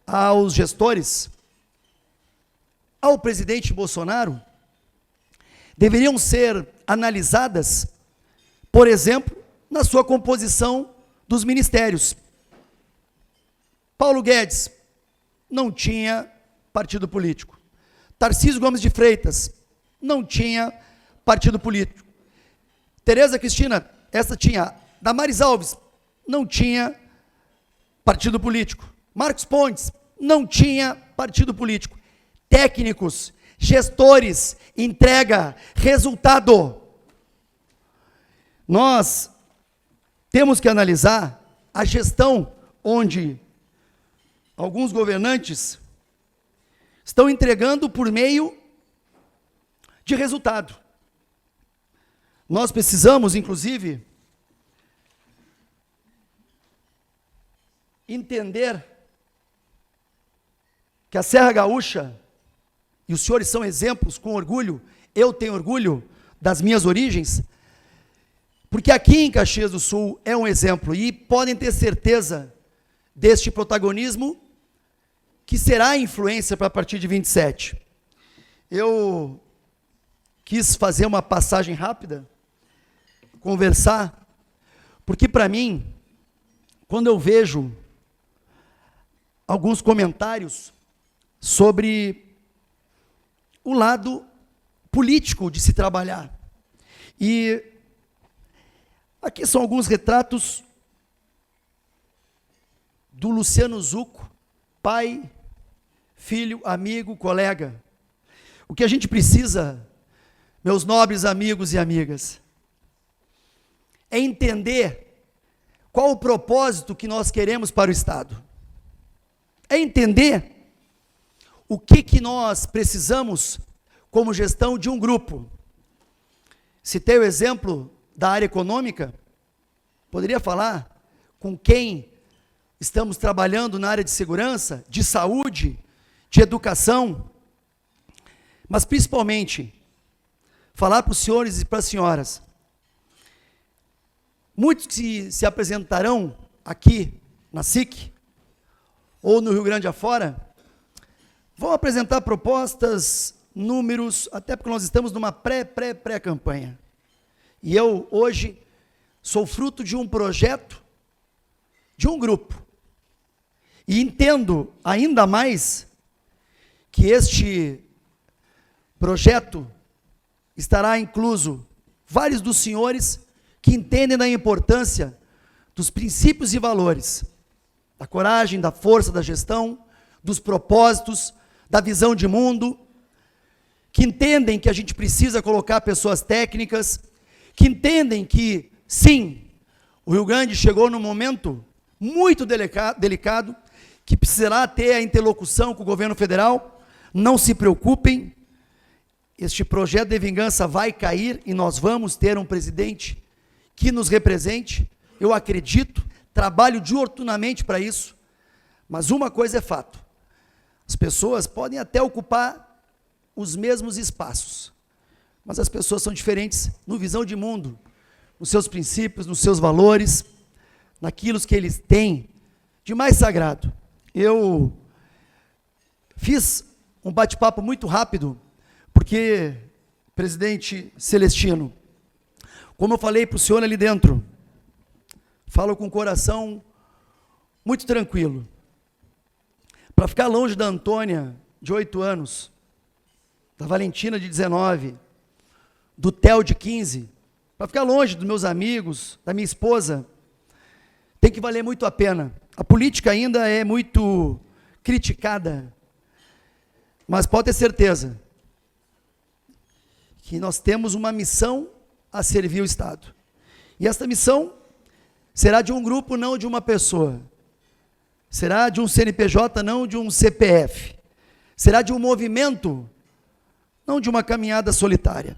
aos gestores, ao presidente Bolsonaro, deveriam ser analisadas, por exemplo, na sua composição dos ministérios. Paulo Guedes não tinha partido político. Tarcísio Gomes de Freitas não tinha partido político. Tereza Cristina, essa tinha. Damares Alves não tinha partido político. Marcos Pontes não tinha partido político. Técnicos, gestores, entrega, resultado. Nós temos que analisar a gestão onde alguns governantes estão entregando por meio de resultado. Nós precisamos, inclusive, entender que a Serra Gaúcha, e os senhores são exemplos com orgulho, eu tenho orgulho das minhas origens, porque aqui em Caxias do Sul é um exemplo, e podem ter certeza deste protagonismo que será influência para a partir de 27. Eu quis fazer uma passagem rápida, conversar, porque para mim, quando eu vejo alguns comentários sobre o lado político de se trabalhar, e aqui são alguns retratos do Luciano Zucco, pai, filho, amigo, colega. O que a gente precisa, meus nobres amigos e amigas, é entender qual o propósito que nós queremos para o Estado. É entender o que nós precisamos como gestão de um grupo. Citei o exemplo da área econômica, poderia falar com quem estamos trabalhando na área de segurança, de saúde, de educação, mas principalmente falar para os senhores e para as senhoras. Muitos que se apresentarão aqui na SIC ou no Rio Grande afora vão apresentar propostas, números, até porque nós estamos numa pré-campanha. E eu, hoje, sou fruto de um projeto, de um grupo. E entendo ainda mais que este projeto estará incluso vários dos senhores que entendem da importância dos princípios e valores, da coragem, da força, da gestão, dos propósitos, da visão de mundo, que entendem que a gente precisa colocar pessoas técnicas, que entendem que, sim, o Rio Grande chegou num momento muito delicado, que precisará ter a interlocução com o governo federal. Não se preocupem, este projeto de vingança vai cair e nós vamos ter um presidente que nos represente. Eu acredito, trabalho diuturnamente para isso, mas uma coisa é fato: as pessoas podem até ocupar os mesmos espaços, mas as pessoas são diferentes no visão de mundo, nos seus princípios, nos seus valores, naquilo que eles têm de mais sagrado. Eu fiz um bate-papo muito rápido, porque, presidente Celestino, como eu falei para o senhor ali dentro, falo com o coração muito tranquilo. Para ficar longe da Antônia, de 8 anos, da Valentina, de 19, do Theo, de 15, para ficar longe dos meus amigos, da minha esposa, tem que valer muito a pena. A política ainda é muito criticada, mas pode ter certeza que nós temos uma missão a servir o Estado. E esta missão será de um grupo, não de uma pessoa. Será de um CNPJ, não de um CPF. Será de um movimento, não de uma caminhada solitária.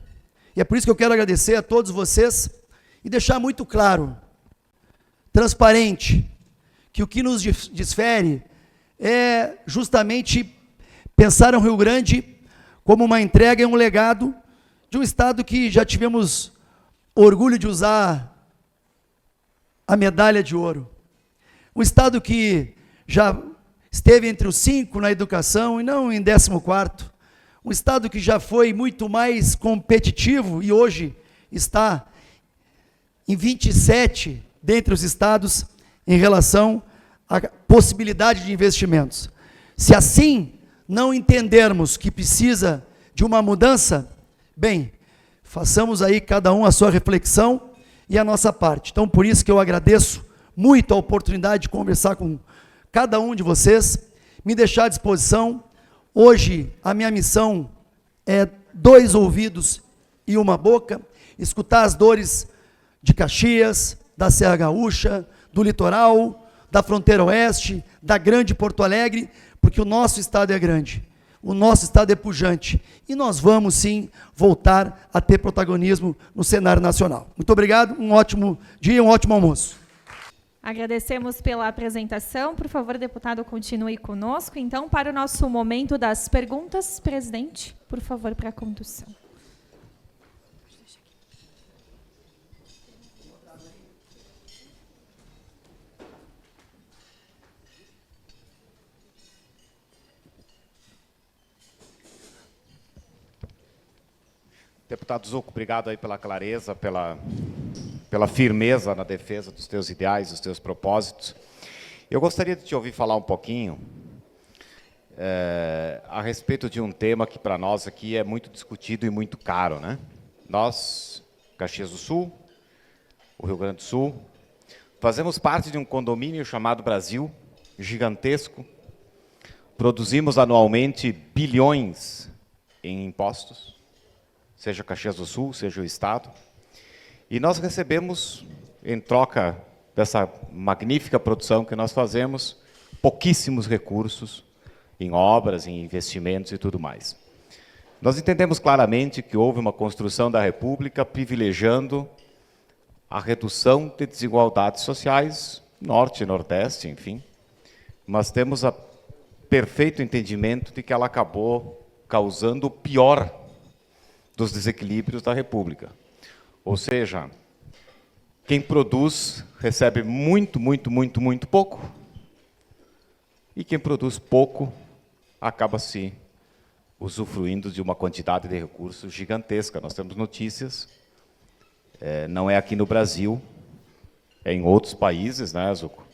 E é por isso que eu quero agradecer a todos vocês e deixar muito claro, transparente, que o que nos difere é justamente pensar o Rio Grande como uma entrega e um legado de um Estado que já tivemos orgulho de usar a medalha de ouro. Um Estado que já esteve entre os 5 na educação e não em 14º. Um Estado que já foi muito mais competitivo e hoje está em 27 dentre os estados em relação à possibilidade de investimentos. Se assim não entendermos que precisa de uma mudança, bem, façamos aí cada um a sua reflexão e a nossa parte. Então, por isso que eu agradeço muito a oportunidade de conversar com cada um de vocês, me deixar à disposição. Hoje, a minha missão é 2 ouvidos e 1 boca, escutar as dores de Caxias, da Serra Gaúcha, do litoral, da fronteira oeste, da grande Porto Alegre, porque o nosso estado é grande, o nosso estado é pujante, e nós vamos sim voltar a ter protagonismo no cenário nacional. Muito obrigado, um ótimo dia, um ótimo almoço. Agradecemos pela apresentação. Por favor, deputado, continue conosco. Então, para o nosso momento das perguntas, presidente, por favor, para a condução. Deputado Zucco, obrigado aí pela clareza, pela firmeza na defesa dos teus ideais, dos teus propósitos. Eu gostaria de te ouvir falar um pouquinho a respeito de um tema que para nós aqui é muito discutido e muito caro, né? Nós, Caxias do Sul, o Rio Grande do Sul, fazemos parte de um condomínio chamado Brasil, gigantesco, produzimos anualmente bilhões em impostos, seja Caxias do Sul, seja o Estado, e nós recebemos, em troca dessa magnífica produção que nós fazemos, pouquíssimos recursos em obras, em investimentos e tudo mais. Nós entendemos claramente que houve uma construção da República privilegiando a redução de desigualdades sociais norte e nordeste, enfim, mas temos a perfeito entendimento de que ela acabou causando o pior dos desequilíbrios da República. Ou seja, quem produz recebe muito, muito, muito, muito pouco, e quem produz pouco acaba se usufruindo de uma quantidade de recursos gigantesca. Nós temos notícias, não é aqui no Brasil, é em outros países, né, Zuco?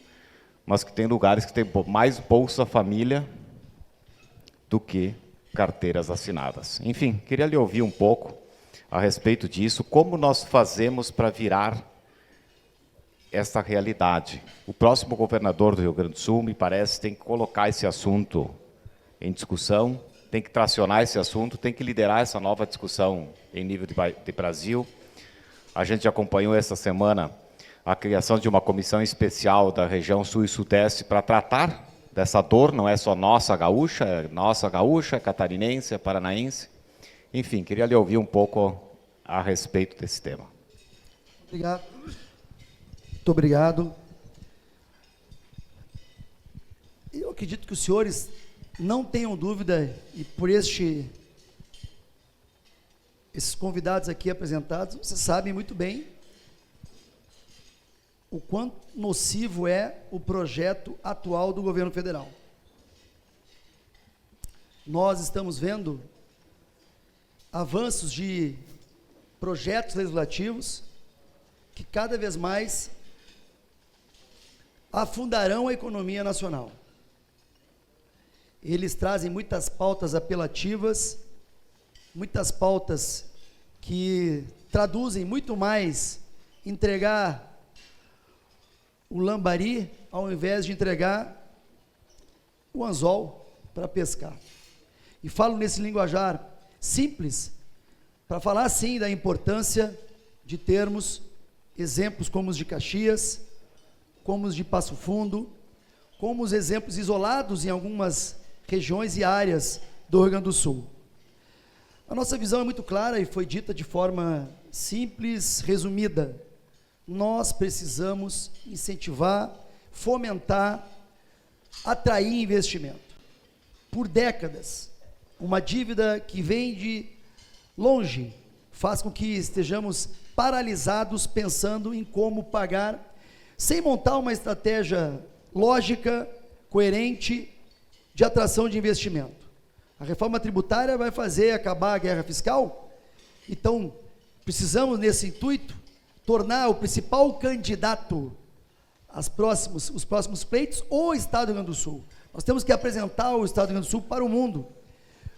Mas que tem lugares que tem mais Bolsa Família do que carteiras assinadas. Enfim, queria lhe ouvir um pouco a respeito disso, como nós fazemos para virar essa realidade. O próximo governador do Rio Grande do Sul, me parece, tem que colocar esse assunto em discussão, tem que tracionar esse assunto, tem que liderar essa nova discussão em nível de Brasil. A gente acompanhou essa semana a criação de uma comissão especial da região sul e sudeste para tratar dessa dor, não é só nossa gaúcha, é catarinense, é paranaense. Enfim, queria lhe ouvir um pouco a respeito desse tema. Obrigado. Muito obrigado. Eu acredito que os senhores não tenham dúvida, e por esses convidados aqui apresentados, vocês sabem muito bem o quanto nocivo é o projeto atual do governo federal. Nós estamos vendo avanços de projetos legislativos que cada vez mais afundarão a economia nacional. Eles trazem muitas pautas apelativas, muitas pautas que traduzem muito mais entregar o lambari ao invés de entregar o anzol para pescar. E falo nesse linguajar simples para falar sim da importância de termos exemplos como os de Caxias, como os de Passo Fundo, como os exemplos isolados em algumas regiões e áreas do Rio Grande do Sul. A nossa visão é muito clara e foi dita de forma simples, resumida. Nós precisamos incentivar, fomentar, atrair investimento. Por décadas, uma dívida que vem de longe faz com que estejamos paralisados pensando em como pagar, sem montar uma estratégia lógica, coerente, de atração de investimento. A reforma tributária vai fazer acabar a guerra fiscal, então precisamos, nesse intuito, tornar o principal candidato os próximos pleitos o Estado do Rio Grande do Sul. Nós temos que apresentar o Estado do Rio Grande do Sul para o mundo,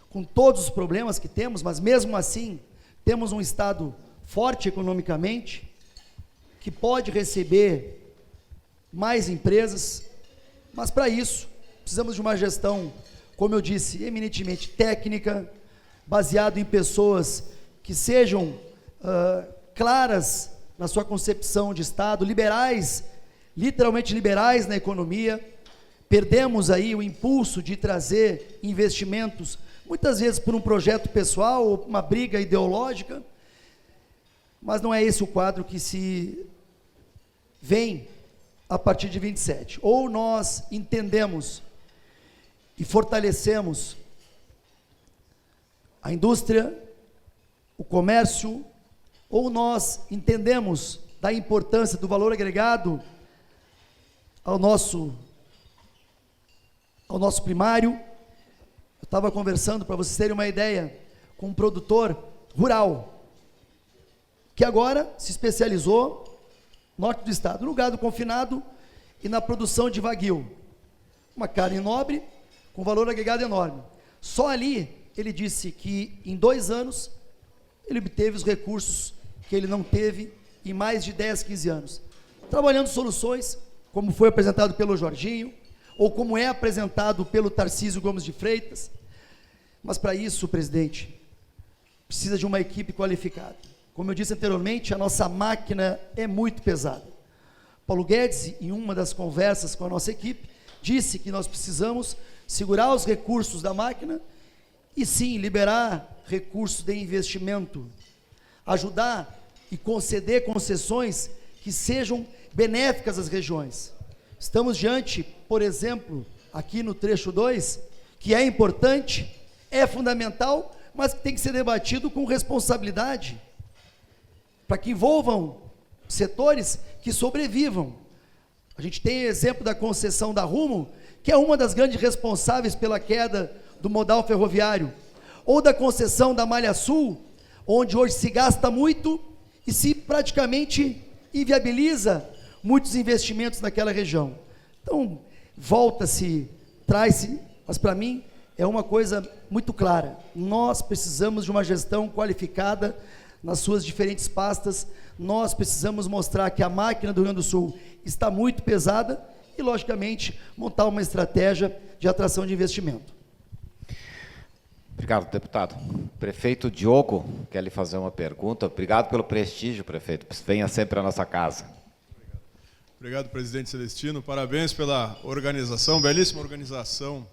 com todos os problemas que temos, mas mesmo assim, temos um Estado forte economicamente, que pode receber mais empresas, mas para isso, precisamos de uma gestão, como eu disse, eminentemente técnica, baseado em pessoas que sejam claras na sua concepção de Estado, liberais, literalmente liberais na economia. Perdemos aí o impulso de trazer investimentos, muitas vezes por um projeto pessoal ou uma briga ideológica, mas não é esse o quadro que se vem a partir de 27. Ou nós entendemos e fortalecemos a indústria, o comércio, ou nós entendemos da importância do valor agregado ao nosso primário. Eu estava conversando, para vocês terem uma ideia, com um produtor rural, que agora se especializou no norte do estado, no gado confinado e na produção de wagyu, uma carne nobre, com valor agregado enorme. Só ali, ele disse que em 2 anos, ele obteve os recursos que ele não teve em mais de 10, 15 anos. Trabalhando soluções, como foi apresentado pelo Jorginho, ou como é apresentado pelo Tarcísio Gomes de Freitas. Mas para isso, presidente, precisa de uma equipe qualificada. Como eu disse anteriormente, a nossa máquina é muito pesada. Paulo Guedes, em uma das conversas com a nossa equipe, disse que nós precisamos segurar os recursos da máquina e sim, liberar recursos de investimento, ajudar e conceder concessões que sejam benéficas às regiões. Estamos diante, por exemplo, aqui no trecho 2, que é importante, é fundamental, mas que tem que ser debatido com responsabilidade, para que envolvam setores que sobrevivam. A gente tem o exemplo da concessão da Rumo, que é uma das grandes responsáveis pela queda do modal ferroviário, ou da concessão da Malha Sul, onde hoje se gasta muito e se praticamente inviabiliza muitos investimentos naquela região. Então, volta-se, traz-se, mas para mim é uma coisa muito clara: nós precisamos de uma gestão qualificada nas suas diferentes pastas, nós precisamos mostrar que a máquina do Rio Grande do Sul está muito pesada e, logicamente, montar uma estratégia de atração de investimento. Obrigado, deputado. Prefeito Diogo quer lhe fazer uma pergunta. Obrigado pelo prestígio, prefeito. Venha sempre à nossa casa. Obrigado, presidente Celestino. Parabéns pela organização, belíssima organização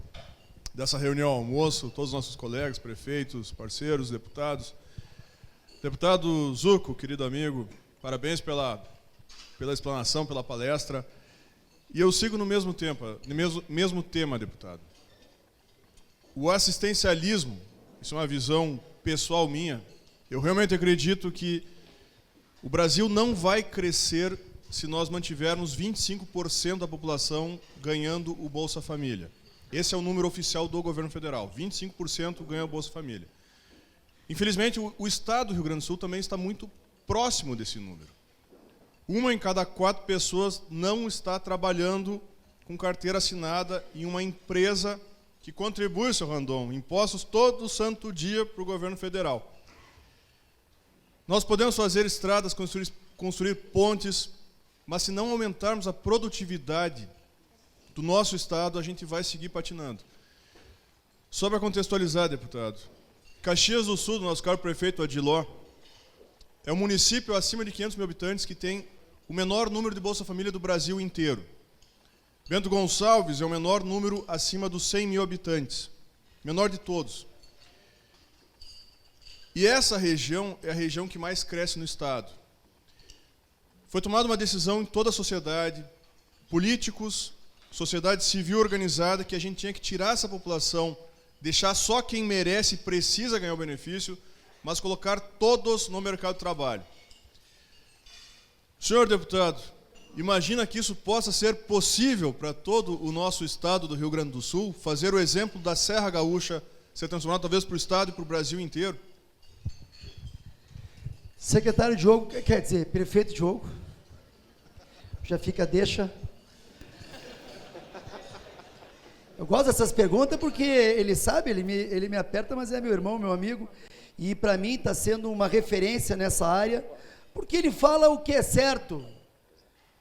dessa reunião ao almoço, todos os nossos colegas, prefeitos, parceiros, deputados. Deputado Zucco, querido amigo, parabéns pela explanação, pela palestra. E eu sigo no mesmo tema, deputado. O assistencialismo, isso é uma visão pessoal minha, eu realmente acredito que o Brasil não vai crescer se nós mantivermos 25% da população ganhando o Bolsa Família. Esse é o número oficial do governo federal, 25% ganha o Bolsa Família. Infelizmente, o estado do Rio Grande do Sul também está muito próximo desse número. 1 em cada 4 pessoas não está trabalhando com carteira assinada em uma empresa que contribui, seu Randon, impostos todo santo dia para o governo federal. Nós podemos fazer estradas, construir pontes, mas se não aumentarmos a produtividade do nosso estado, a gente vai seguir patinando. Só para contextualizar, deputado, Caxias do Sul, do nosso caro prefeito Adiló, é um município acima de 500 mil habitantes que tem o menor número de Bolsa Família do Brasil inteiro. Bento Gonçalves é o menor número acima dos 100 mil habitantes, menor de todos. E essa região é a região que mais cresce no estado. Foi tomada uma decisão em toda a sociedade, políticos, sociedade civil organizada, que a gente tinha que tirar essa população, deixar só quem merece e precisa ganhar o benefício, mas colocar todos no mercado de trabalho. Senhor deputado, imagina que isso possa ser possível para todo o nosso estado do Rio Grande do Sul, fazer o exemplo da Serra Gaúcha ser transformado talvez para o estado e para o Brasil inteiro? Secretário Diogo, quer dizer, prefeito Diogo, já fica, deixa. Eu gosto dessas perguntas porque ele sabe, ele me aperta, mas é meu irmão, meu amigo, e para mim está sendo uma referência nessa área, porque ele fala o que é certo.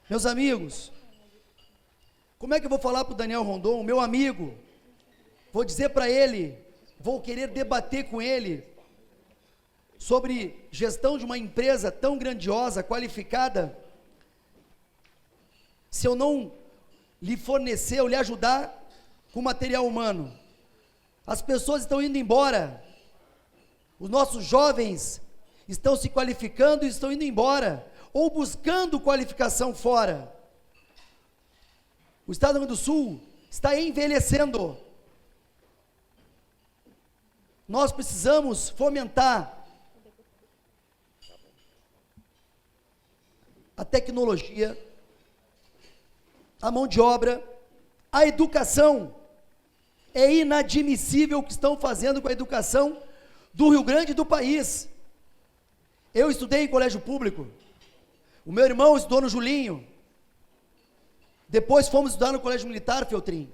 Meus amigos, como é que eu vou falar para o Daniel Rondon, meu amigo, vou dizer para ele, vou querer debater com ele sobre gestão de uma empresa tão grandiosa, qualificada, se eu não lhe fornecer ou lhe ajudar com material humano? As pessoas estão indo embora, os nossos jovens estão se qualificando e estão indo embora, ou buscando qualificação fora. O estado do Rio Grande do Sul está envelhecendo. Nós precisamos fomentar a tecnologia, a mão de obra, a educação. É inadmissível o que estão fazendo com a educação do Rio Grande e do país. Eu estudei em colégio público, o meu irmão estudou no Julinho, depois fomos estudar no colégio militar, Feltrin.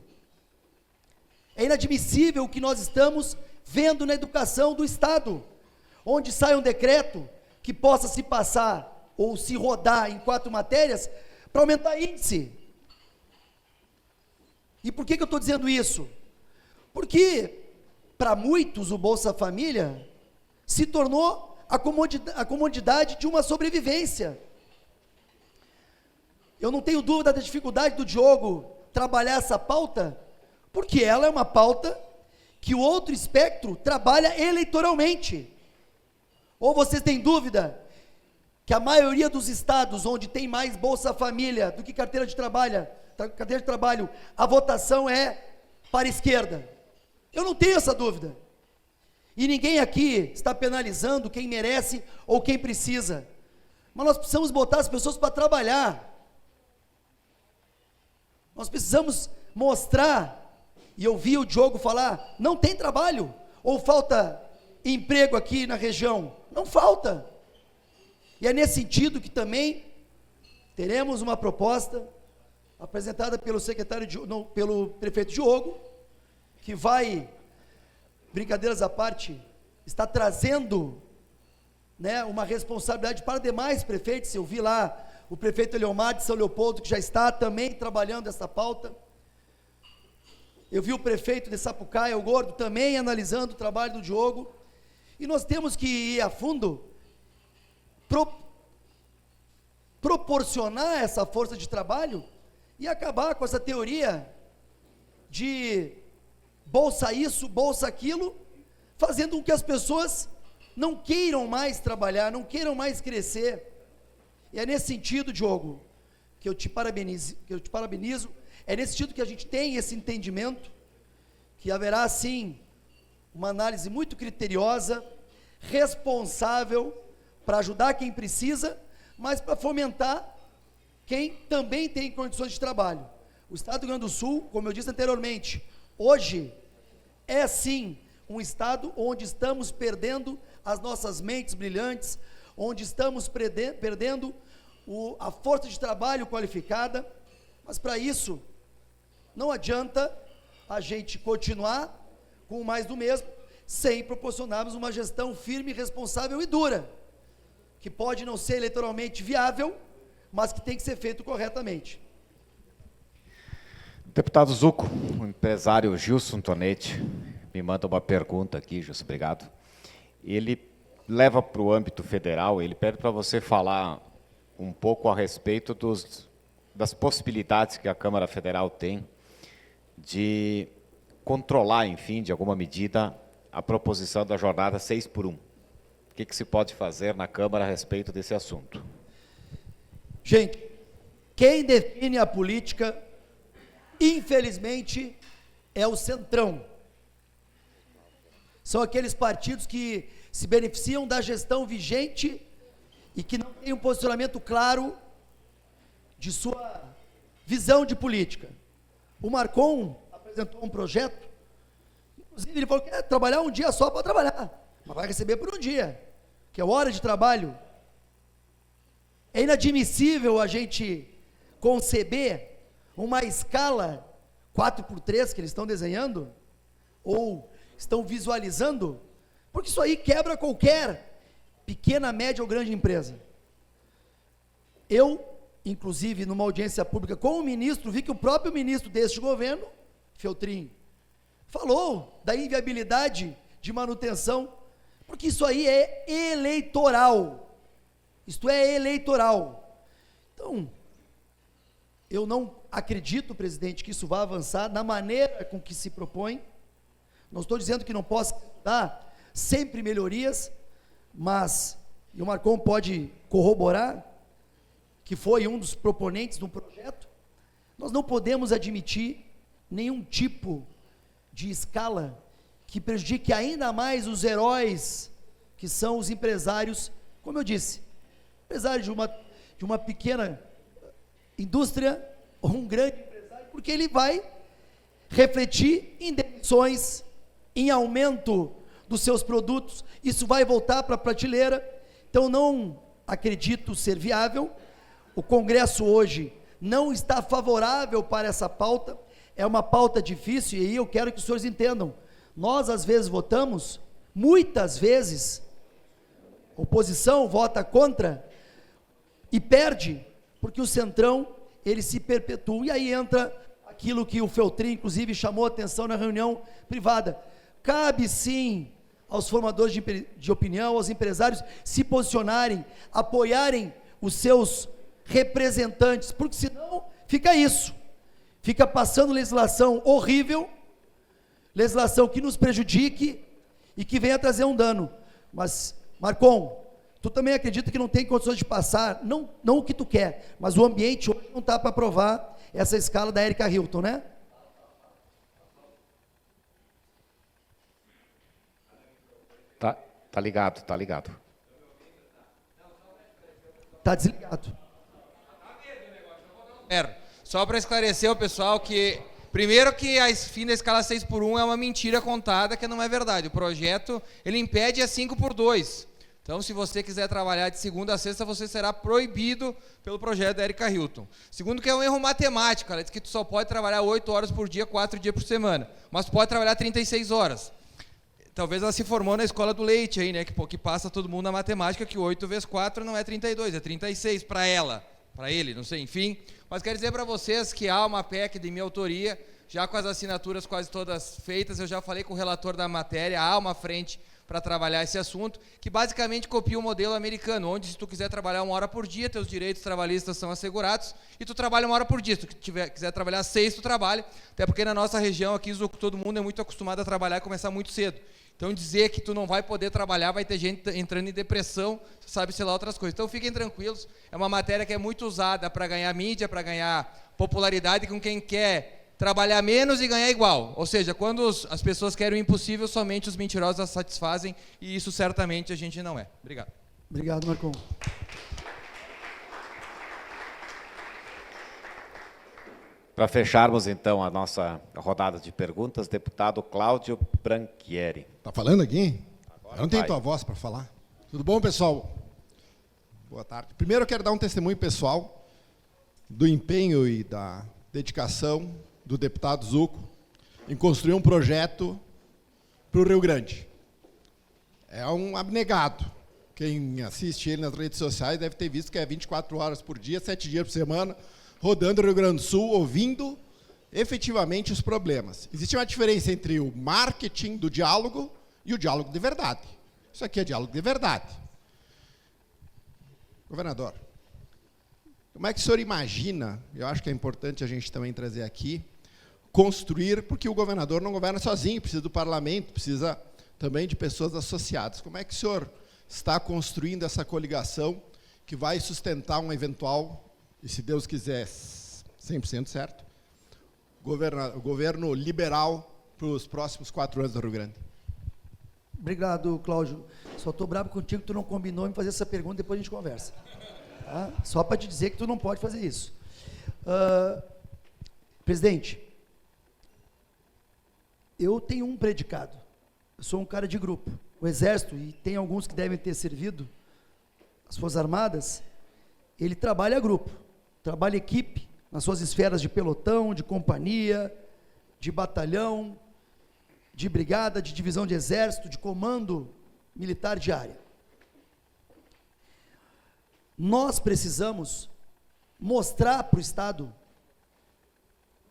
É inadmissível o que nós estamos vendo na educação do estado, onde sai um decreto que possa se passar ou se rodar em 4 matérias para aumentar índice. E por que eu estou dizendo isso? Porque para muitos o Bolsa Família se tornou a comodidade de uma sobrevivência. Eu não tenho dúvida da dificuldade do Diogo trabalhar essa pauta, porque ela é uma pauta que o outro espectro trabalha eleitoralmente. Ou vocês têm dúvida que a maioria dos estados onde tem mais Bolsa Família do que carteira de trabalho cadeira de trabalho, a votação é para a esquerda. Eu não tenho essa dúvida. E ninguém aqui está penalizando quem merece ou quem precisa. Mas nós precisamos botar as pessoas para trabalhar. Nós precisamos mostrar, e eu vi o Diogo falar, não tem trabalho, ou falta emprego aqui na região. Não falta. E é nesse sentido que também teremos uma proposta apresentada pelo pelo prefeito Diogo, que vai, brincadeiras à parte, está trazendo, né, uma responsabilidade para demais prefeitos. Eu vi lá o prefeito Eliomar de São Leopoldo, que já está também trabalhando essa pauta. Eu vi o prefeito de Sapucaia, o Gordo, também analisando o trabalho do Diogo. E nós temos que ir a fundo, proporcionar essa força de trabalho e acabar com essa teoria de bolsa isso, bolsa aquilo, fazendo com que as pessoas não queiram mais trabalhar, não queiram mais crescer. E é nesse sentido, Diogo, que eu te parabenizo, é nesse sentido que a gente tem esse entendimento, que haverá sim uma análise muito criteriosa, responsável, para ajudar quem precisa, mas para fomentar quem também tem condições de trabalho. O Estado do Rio Grande do Sul, como eu disse anteriormente, hoje é sim um estado onde estamos perdendo as nossas mentes brilhantes, onde estamos perdendo a força de trabalho qualificada, mas para isso não adianta a gente continuar com mais do mesmo, sem proporcionarmos uma gestão firme, responsável e dura, que pode não ser eleitoralmente viável, mas que tem que ser feito corretamente. Deputado Zucco, o empresário Gilson Tonetti me manda uma pergunta aqui, Gilson, obrigado. Ele leva para o âmbito federal, ele pede para você falar um pouco a respeito das possibilidades que a Câmara Federal tem de controlar, enfim, de alguma medida, a proposição da jornada 6x1. O que se pode fazer na Câmara a respeito desse assunto? Gente, quem define a política, infelizmente, é o Centrão. São aqueles partidos que se beneficiam da gestão vigente e que não têm um posicionamento claro de sua visão de política. O Marcon apresentou um projeto, inclusive ele falou que quer trabalhar um dia só para trabalhar, mas vai receber por um dia, que é hora de trabalho. É inadmissível a gente conceber uma escala 4x3 que eles estão desenhando, ou estão visualizando, porque isso aí quebra qualquer pequena, média ou grande empresa. Eu, inclusive, numa audiência pública com o ministro, vi que o próprio ministro deste governo, Feltrin, falou da inviabilidade de manutenção, porque isso aí é eleitoral. Isto é eleitoral. Então, eu não acredito, presidente, que isso vá avançar da maneira com que se propõe. Não estou dizendo que não possa dar sempre melhorias, mas, e o Marcon pode corroborar, que foi um dos proponentes do projeto, nós não podemos admitir nenhum tipo de escala que prejudique ainda mais os heróis, que são os empresários, como eu disse, empresário de uma pequena indústria, ou um grande empresário, porque ele vai refletir em demissões, em aumento dos seus produtos, isso vai voltar para a prateleira. Então não acredito ser viável. O Congresso hoje não está favorável para essa pauta, é uma pauta difícil, e aí eu quero que os senhores entendam, nós às vezes votamos, muitas vezes, a oposição vota contra, e perde, porque o Centrão, ele se perpetua, e aí entra aquilo que o Feltrin, inclusive, chamou a atenção na reunião privada, cabe sim aos formadores de opinião, aos empresários, se posicionarem, apoiarem os seus representantes, porque senão fica isso, fica passando legislação horrível, legislação que nos prejudique e que venha trazer um dano. Mas, Marcon, tu também acredita que não tem condições de passar, não o que tu quer, mas o ambiente hoje não está para aprovar essa escala da Erika Hilton, né? Tá ligado. Tá desligado. Só para esclarecer o pessoal que, primeiro que a fim da escala 6x1 é uma mentira contada, que não é verdade. O projeto, ele impede a 5x2. Então, se você quiser trabalhar de segunda a sexta, você será proibido pelo projeto da Erika Hilton. Segundo, que é um erro matemático. Ela diz que tu só pode trabalhar 8 horas por dia, 4 dias por semana. Mas tu pode trabalhar 36 horas. Talvez ela se formou na escola do leite aí, né? Que passa todo mundo na matemática, que 8 vezes 4 não é 32, é 36 para ela. Para ele, não sei, enfim. Mas quero dizer para vocês que há uma PEC de minha autoria, já com as assinaturas quase todas feitas, eu já falei com o relator da matéria, há uma frente para trabalhar esse assunto, que basicamente copia o modelo americano, onde se tu quiser trabalhar 1 hora por dia, teus direitos trabalhistas são assegurados, e tu trabalha 1 hora por dia. Se tu quiser trabalhar 6, tu trabalha, até porque na nossa região aqui, todo mundo é muito acostumado a trabalhar e começar muito cedo. Então, dizer que tu não vai poder trabalhar, vai ter gente entrando em depressão, sabe, sei lá, outras coisas. Então, fiquem tranquilos, é uma matéria que é muito usada para ganhar mídia, para ganhar popularidade com quem quer trabalhar menos e ganhar igual. Ou seja, quando as pessoas querem o impossível, somente os mentirosos as satisfazem, e isso certamente a gente não é. Obrigado. Obrigado, Marcon. Para fecharmos, então, a nossa rodada de perguntas, deputado Cláudio Branchieri. Tá falando aqui? Agora eu não tenho vai. tua voz para falar. Tudo bom, pessoal? Boa tarde. Primeiro eu quero dar um testemunho pessoal do empenho e da dedicação do deputado Zuco em construir um projeto para o Rio Grande. É um abnegado. Quem assiste ele nas redes sociais deve ter visto que é 24 horas por dia, 7 dias por semana, rodando o Rio Grande do Sul, ouvindo efetivamente os problemas. Existe uma diferença entre o marketing do diálogo e o diálogo de verdade. Isso aqui é diálogo de verdade. Governador, como é que o senhor imagina, eu acho que é importante a gente também trazer aqui, construir, porque o governador não governa sozinho, precisa do parlamento, precisa também de pessoas associadas. Como é que o senhor está construindo essa coligação que vai sustentar um eventual, e se Deus quiser, 100% certo, governo liberal para os próximos 4 anos do Rio Grande? Obrigado, Cláudio. Só estou bravo contigo que tu não combinou em fazer essa pergunta, depois a gente conversa. Tá? Só para te dizer que tu não pode fazer isso. Presidente, eu tenho um predicado. Eu sou um cara de grupo. O Exército, e tem alguns que devem ter servido, as Forças Armadas, ele trabalha grupo, trabalha equipe, nas suas esferas de pelotão, de companhia, de batalhão, de brigada, de divisão de exército, de comando militar de área. Nós precisamos mostrar para o Estado,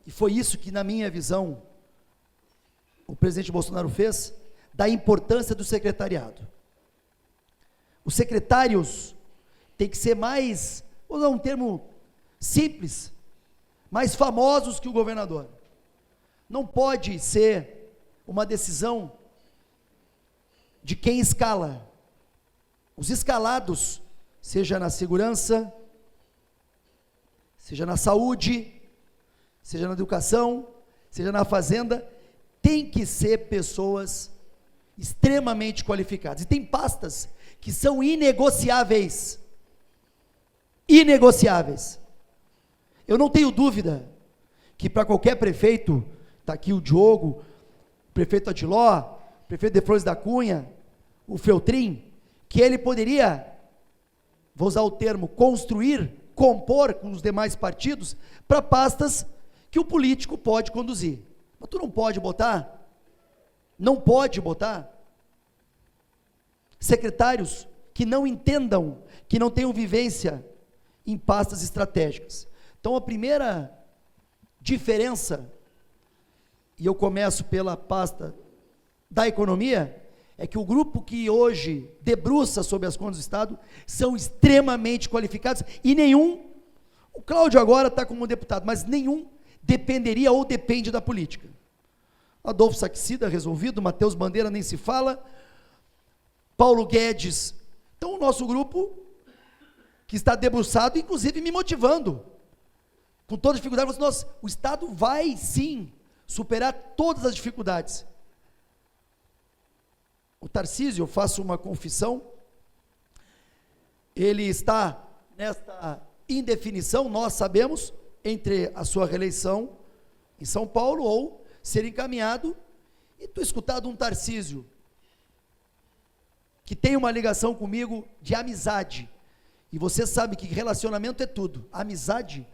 e foi isso que, na minha visão, o presidente Bolsonaro fez, da importância do secretariado. Os secretários têm que ser mais, vou usar um termo simples, mais famosos que o governador. Não pode ser uma decisão de quem escala. Os escalados, seja na segurança, seja na saúde, seja na educação, seja na fazenda, tem que ser pessoas extremamente qualificadas. E tem pastas que são inegociáveis. Inegociáveis. Eu não tenho dúvida que para qualquer prefeito, está aqui o Diogo, o prefeito Atiló, o prefeito de Flores da Cunha, o Feltrin, que ele poderia, vou usar o termo, construir, compor com os demais partidos, para pastas que o político pode conduzir. Mas tu não pode botar secretários que não entendam, que não tenham vivência em pastas estratégicas. Então, a primeira diferença, e eu começo pela pasta da economia, é que o grupo que hoje debruça sobre as contas do Estado são extremamente qualificados, e nenhum, o Cláudio agora está como deputado, mas nenhum dependeria ou depende da política. Adolfo Saxida, resolvido, Matheus Bandeira nem se fala, Paulo Guedes. Então, o nosso grupo, que está debruçado, inclusive me motivando, com toda dificuldade, o Estado vai sim superar todas as dificuldades. O Tarcísio, eu faço uma confissão, ele está nesta indefinição, nós sabemos, entre a sua reeleição em São Paulo ou ser encaminhado, e tu escutado um Tarcísio que tem uma ligação comigo de amizade, e você sabe que relacionamento é tudo, amizade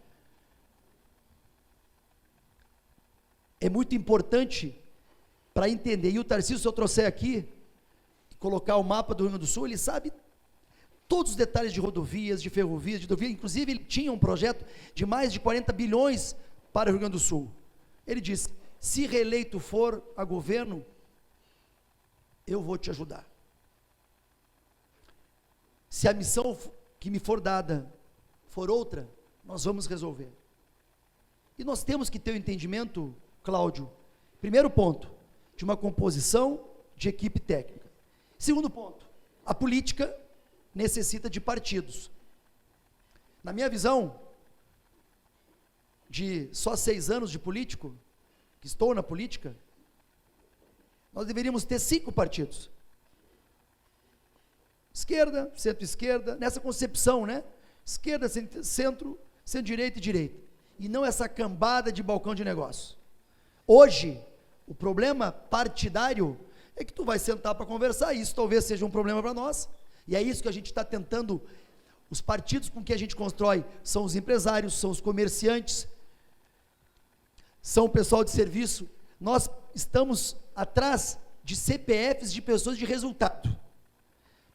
é muito importante para entender. E o Tarcísio, se eu trouxer aqui, colocar o mapa do Rio Grande do Sul, ele sabe todos os detalhes de rodovias, de ferrovias, de rodovia. Inclusive ele tinha um projeto de mais de 40 bilhões para o Rio Grande do Sul. Ele disse, se reeleito for a governo, eu vou te ajudar. Se a missão que me for dada for outra, nós vamos resolver. E nós temos que ter o entendimento, Cláudio, primeiro ponto, de uma composição de equipe técnica. Segundo ponto, a política necessita de partidos. Na minha visão, de só 6 anos de político, que estou na política, nós deveríamos ter 5 partidos. Esquerda, centro-esquerda, nessa concepção, né? Esquerda, centro, centro-direita e direita. E não essa cambada de balcão de negócio. Hoje, o problema partidário é que tu vai sentar para conversar, e isso talvez seja um problema para nós, e é isso que a gente está tentando, os partidos com que a gente constrói, são os empresários, são os comerciantes, são o pessoal de serviço, nós estamos atrás de CPFs de pessoas de resultado,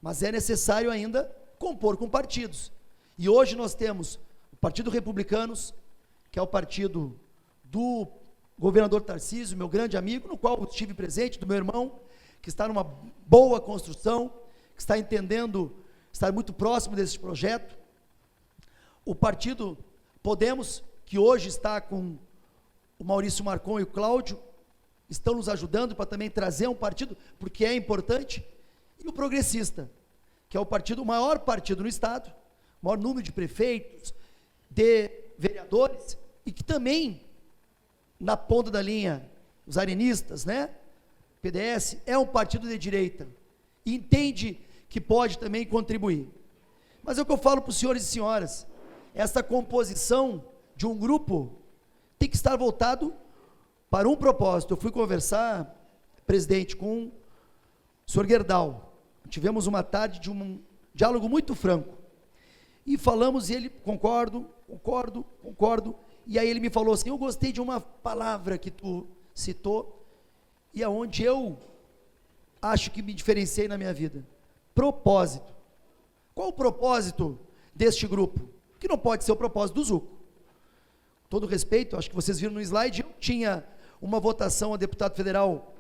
mas é necessário ainda compor com partidos, e hoje nós temos o Partido Republicanos, que é o partido do governador Tarcísio, meu grande amigo, no qual eu estive presente, do meu irmão, que está numa boa construção, que está entendendo, está muito próximo desse projeto. O partido Podemos, que hoje está com o Maurício Marcon e o Cláudio, estão nos ajudando para também trazer um partido, porque é importante. E o Progressista, que é o maior partido no estado, maior número de prefeitos, de vereadores, e que também, na ponta da linha, os arenistas, né? PDS é um partido de direita, e entende que pode também contribuir. Mas é o que eu falo para os senhores e senhoras, essa composição de um grupo tem que estar voltado para um propósito. Eu fui conversar, presidente, com o senhor Gerdau, tivemos uma tarde de um diálogo muito franco, e falamos, e ele, concordo, e aí ele me falou assim, eu gostei de uma palavra que tu citou, e aonde eu acho que me diferenciei na minha vida, propósito. Qual o propósito deste grupo? Que não pode ser o propósito do Zuco. Todo respeito, acho que vocês viram no slide, eu tinha uma votação a deputado federal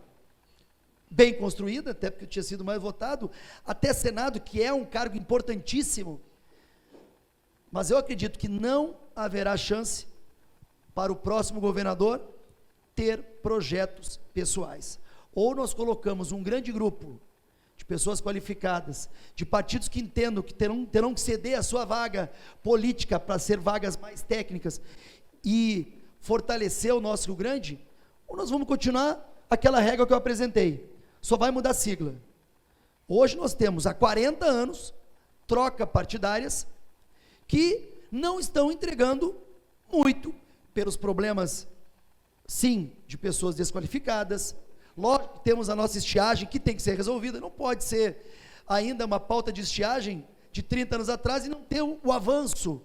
bem construída, até porque eu tinha sido mais votado, até Senado, que é um cargo importantíssimo, mas eu acredito que não haverá chance para o próximo governador ter projetos pessoais. Ou nós colocamos um grande grupo de pessoas qualificadas, de partidos que entendam que terão que ceder a sua vaga política para ser vagas mais técnicas e fortalecer o nosso Rio Grande, ou nós vamos continuar aquela regra que eu apresentei, só vai mudar a sigla. Hoje nós temos há 40 anos troca partidárias que não estão entregando muito pelos problemas, sim, de pessoas desqualificadas. Lógico que temos a nossa estiagem que tem que ser resolvida, não pode ser ainda uma pauta de estiagem de 30 anos atrás e não ter o avanço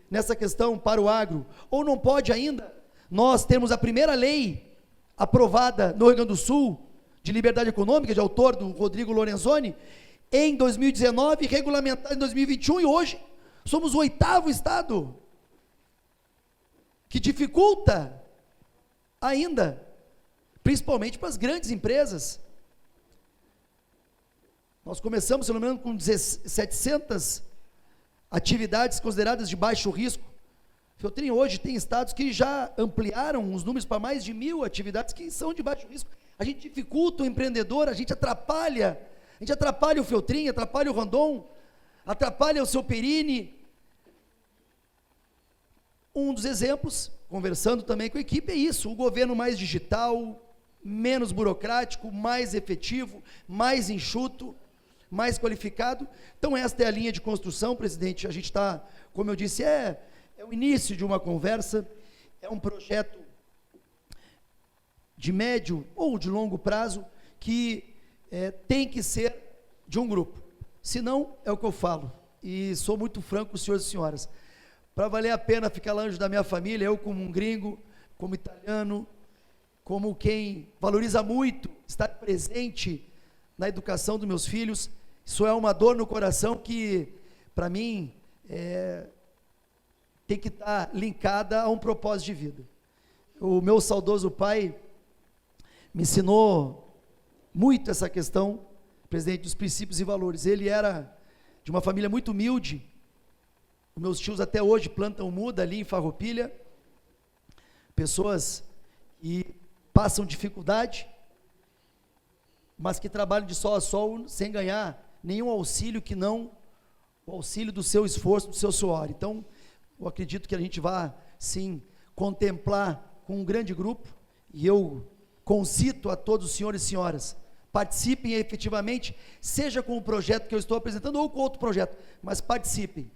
nessa questão para o agro, ou não pode ainda, nós temos a primeira lei aprovada no Rio Grande do Sul, de liberdade econômica, de autor do Rodrigo Lorenzoni, em 2019, regulamentada em 2021, e hoje somos o 8º estado, que dificulta ainda, principalmente para as grandes empresas. Nós começamos, se não me engano, com 700 atividades consideradas de baixo risco. Feltrinho, hoje tem estados que já ampliaram os números para mais de 1.000 atividades que são de baixo risco. A gente dificulta o empreendedor, a gente atrapalha o Feltrinho, atrapalha o Rondon, atrapalha o seu Perini. Um dos exemplos, conversando também com a equipe, é isso: o governo mais digital, menos burocrático, mais efetivo, mais enxuto, mais qualificado. Então esta é a linha de construção, presidente. A gente está, como eu disse, é o início de uma conversa, é um projeto de médio ou de longo prazo que tem que ser de um grupo. Senão, é o que eu falo, e sou muito franco com os senhores e senhoras, para valer a pena ficar longe da minha família, eu como um gringo, como italiano, como quem valoriza muito estar presente na educação dos meus filhos, isso é uma dor no coração que, para mim, tem que estar linkada a um propósito de vida. O meu saudoso pai me ensinou muito essa questão, presidente, dos princípios e valores. Ele era de uma família muito humilde. Os meus tios até hoje plantam muda ali em Farroupilha, pessoas que passam dificuldade, mas que trabalham de sol a sol sem ganhar nenhum auxílio que não o auxílio do seu esforço, do seu suor. Então, eu acredito que a gente vai, sim, contemplar com um grande grupo, e eu concito a todos os senhores e senhoras, participem efetivamente, seja com o projeto que eu estou apresentando ou com outro projeto, mas participem.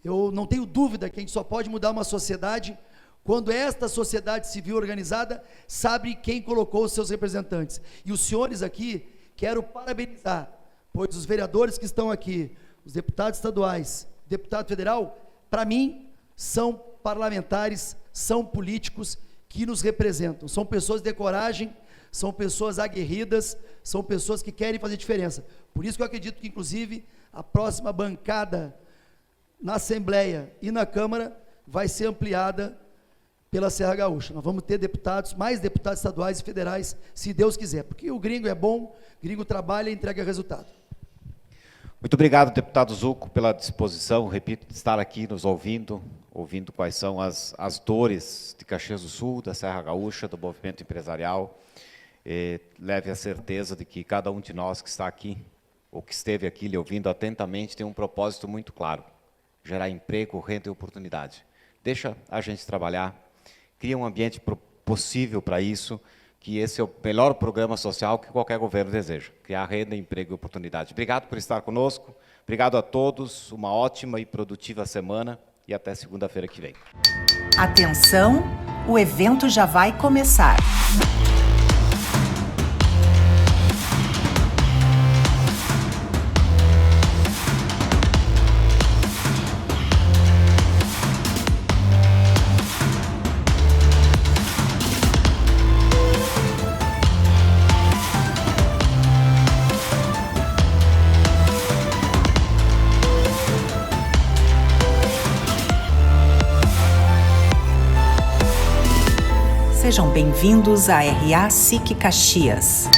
Eu não tenho dúvida que a gente só pode mudar uma sociedade quando esta sociedade civil organizada sabe quem colocou os seus representantes. E os senhores aqui, quero parabenizar, pois os vereadores que estão aqui, os deputados estaduais, deputado federal, para mim, são parlamentares, são políticos que nos representam, são pessoas de coragem, são pessoas aguerridas, são pessoas que querem fazer diferença. Por isso que eu acredito que, inclusive, a próxima bancada na Assembleia e na Câmara vai ser ampliada pela Serra Gaúcha. Nós vamos ter deputados, mais deputados estaduais e federais, se Deus quiser, porque o gringo é bom, o gringo trabalha e entrega resultado. Muito obrigado, deputado Zucco, pela disposição, repito, de estar aqui nos ouvindo quais são as dores de Caxias do Sul, da Serra Gaúcha, do movimento empresarial. Leve a certeza de que cada um de nós que está aqui, ou que esteve aqui lhe ouvindo atentamente, tem um propósito muito claro: gerar emprego, renda e oportunidade. Deixa a gente trabalhar, cria um ambiente possível para isso, que esse é o melhor programa social que qualquer governo deseja, criar renda, emprego e oportunidade. Obrigado por estar conosco, obrigado a todos, uma ótima e produtiva semana e até segunda-feira que vem. Atenção, o evento já vai começar. Sejam bem-vindos à RA SIC Caxias.